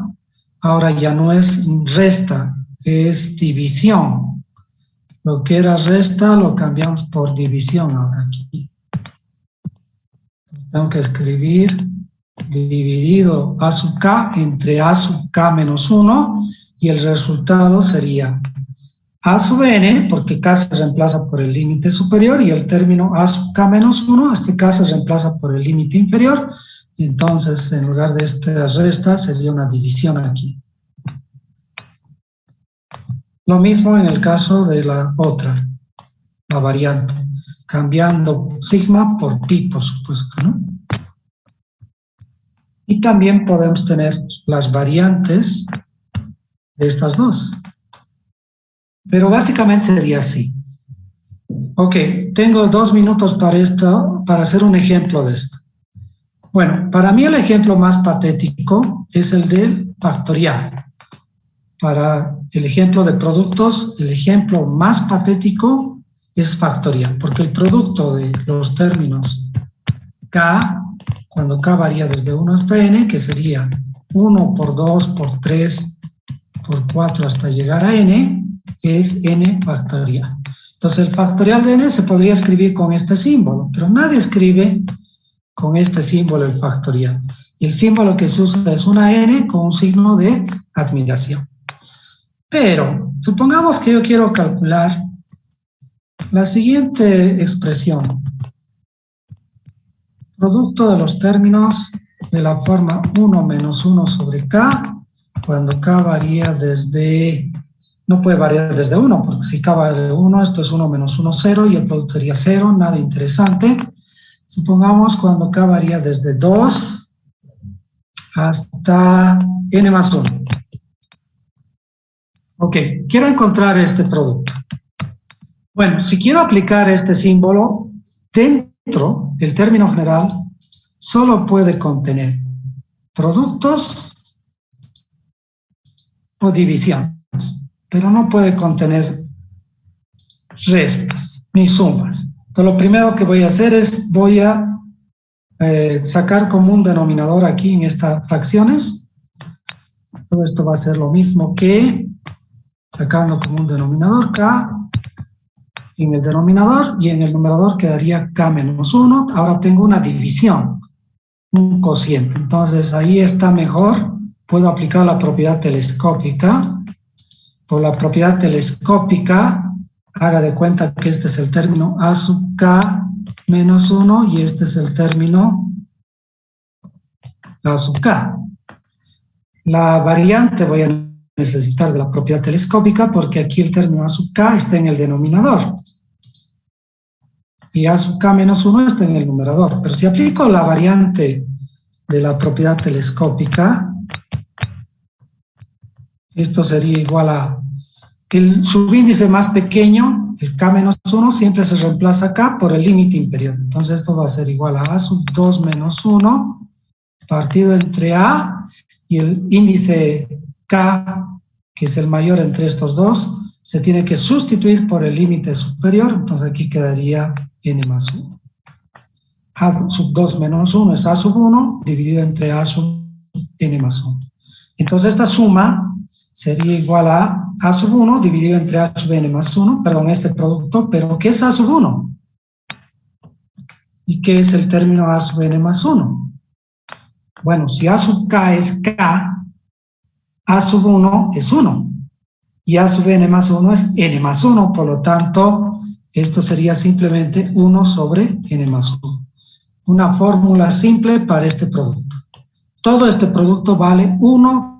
Ahora ya no es resta, es división. Lo que era resta lo cambiamos por división ahora aquí. Tengo que escribir dividido A sub K entre A sub K menos 1 y el resultado sería A sub n, porque K se reemplaza por el límite superior, y el término A sub K menos 1, este K se reemplaza por el límite inferior, y entonces en lugar de esta resta sería una división aquí. Lo mismo en el caso de la otra, la variante, cambiando sigma por pi, por supuesto, ¿no? Y también podemos tener las variantes de estas dos. Pero básicamente sería así. Ok, tengo 2 minutos para esto, para hacer un ejemplo de esto. Bueno, para mí el ejemplo más patético es el del factorial. Para el ejemplo de productos, el ejemplo más patético es factorial, porque el producto de los términos K, cuando K varía desde 1 hasta n, que sería 1 por 2 por 3 por 4 hasta llegar a n, es n factorial. Entonces el factorial de n se podría escribir con este símbolo, pero nadie escribe con este símbolo el factorial. Y el símbolo que se usa es una n con un signo de admiración. Pero supongamos que yo quiero calcular la siguiente expresión. Producto de los términos de la forma 1 menos 1 sobre k, cuando k varía desde... No puede variar desde 1, porque si k vale 1, esto es 1 menos 1, 0, y el producto sería 0, nada interesante. Supongamos cuando k varía desde 2 hasta n más 1. Ok, quiero encontrar este producto. Bueno, si quiero aplicar este símbolo, dentro del término general solo puede contener productos o divisiones, pero no puede contener restas ni sumas. Entonces, lo primero que voy a hacer es, voy a sacar como un denominador aquí en estas fracciones. Todo esto va a ser lo mismo que sacando como un denominador k en el denominador, y en el numerador quedaría k menos 1. Ahora tengo una división, un cociente. Entonces ahí está mejor. Puedo aplicar la propiedad telescópica. Por la propiedad telescópica, haga de cuenta que este es el término a sub k menos 1 y este es el término a sub k. La variante voy a necesitar de la propiedad telescópica porque aquí el término a sub k está en el denominador y a sub k menos 1 está en el numerador. Pero si aplico la variante de la propiedad telescópica, esto sería igual a el subíndice más pequeño, el k menos 1, siempre se reemplaza acá por el límite inferior. Entonces esto va a ser igual a sub 2 menos 1 partido entre a y el índice k que es el mayor entre estos dos, se tiene que sustituir por el límite superior, entonces aquí quedaría n más 1. A sub 2 menos 1 es a sub 1 dividido entre a sub n más 1. Entonces esta suma sería igual a sub 1 dividido entre a sub n más 1, perdón, este producto, pero ¿qué es a sub 1? ¿Y qué es el término a sub n más 1? Bueno, si a sub k es k, a sub 1 es 1, y a sub n más 1 es n más 1, por lo tanto, esto sería simplemente 1 sobre n más 1. Una fórmula simple para este producto. Todo este producto vale 1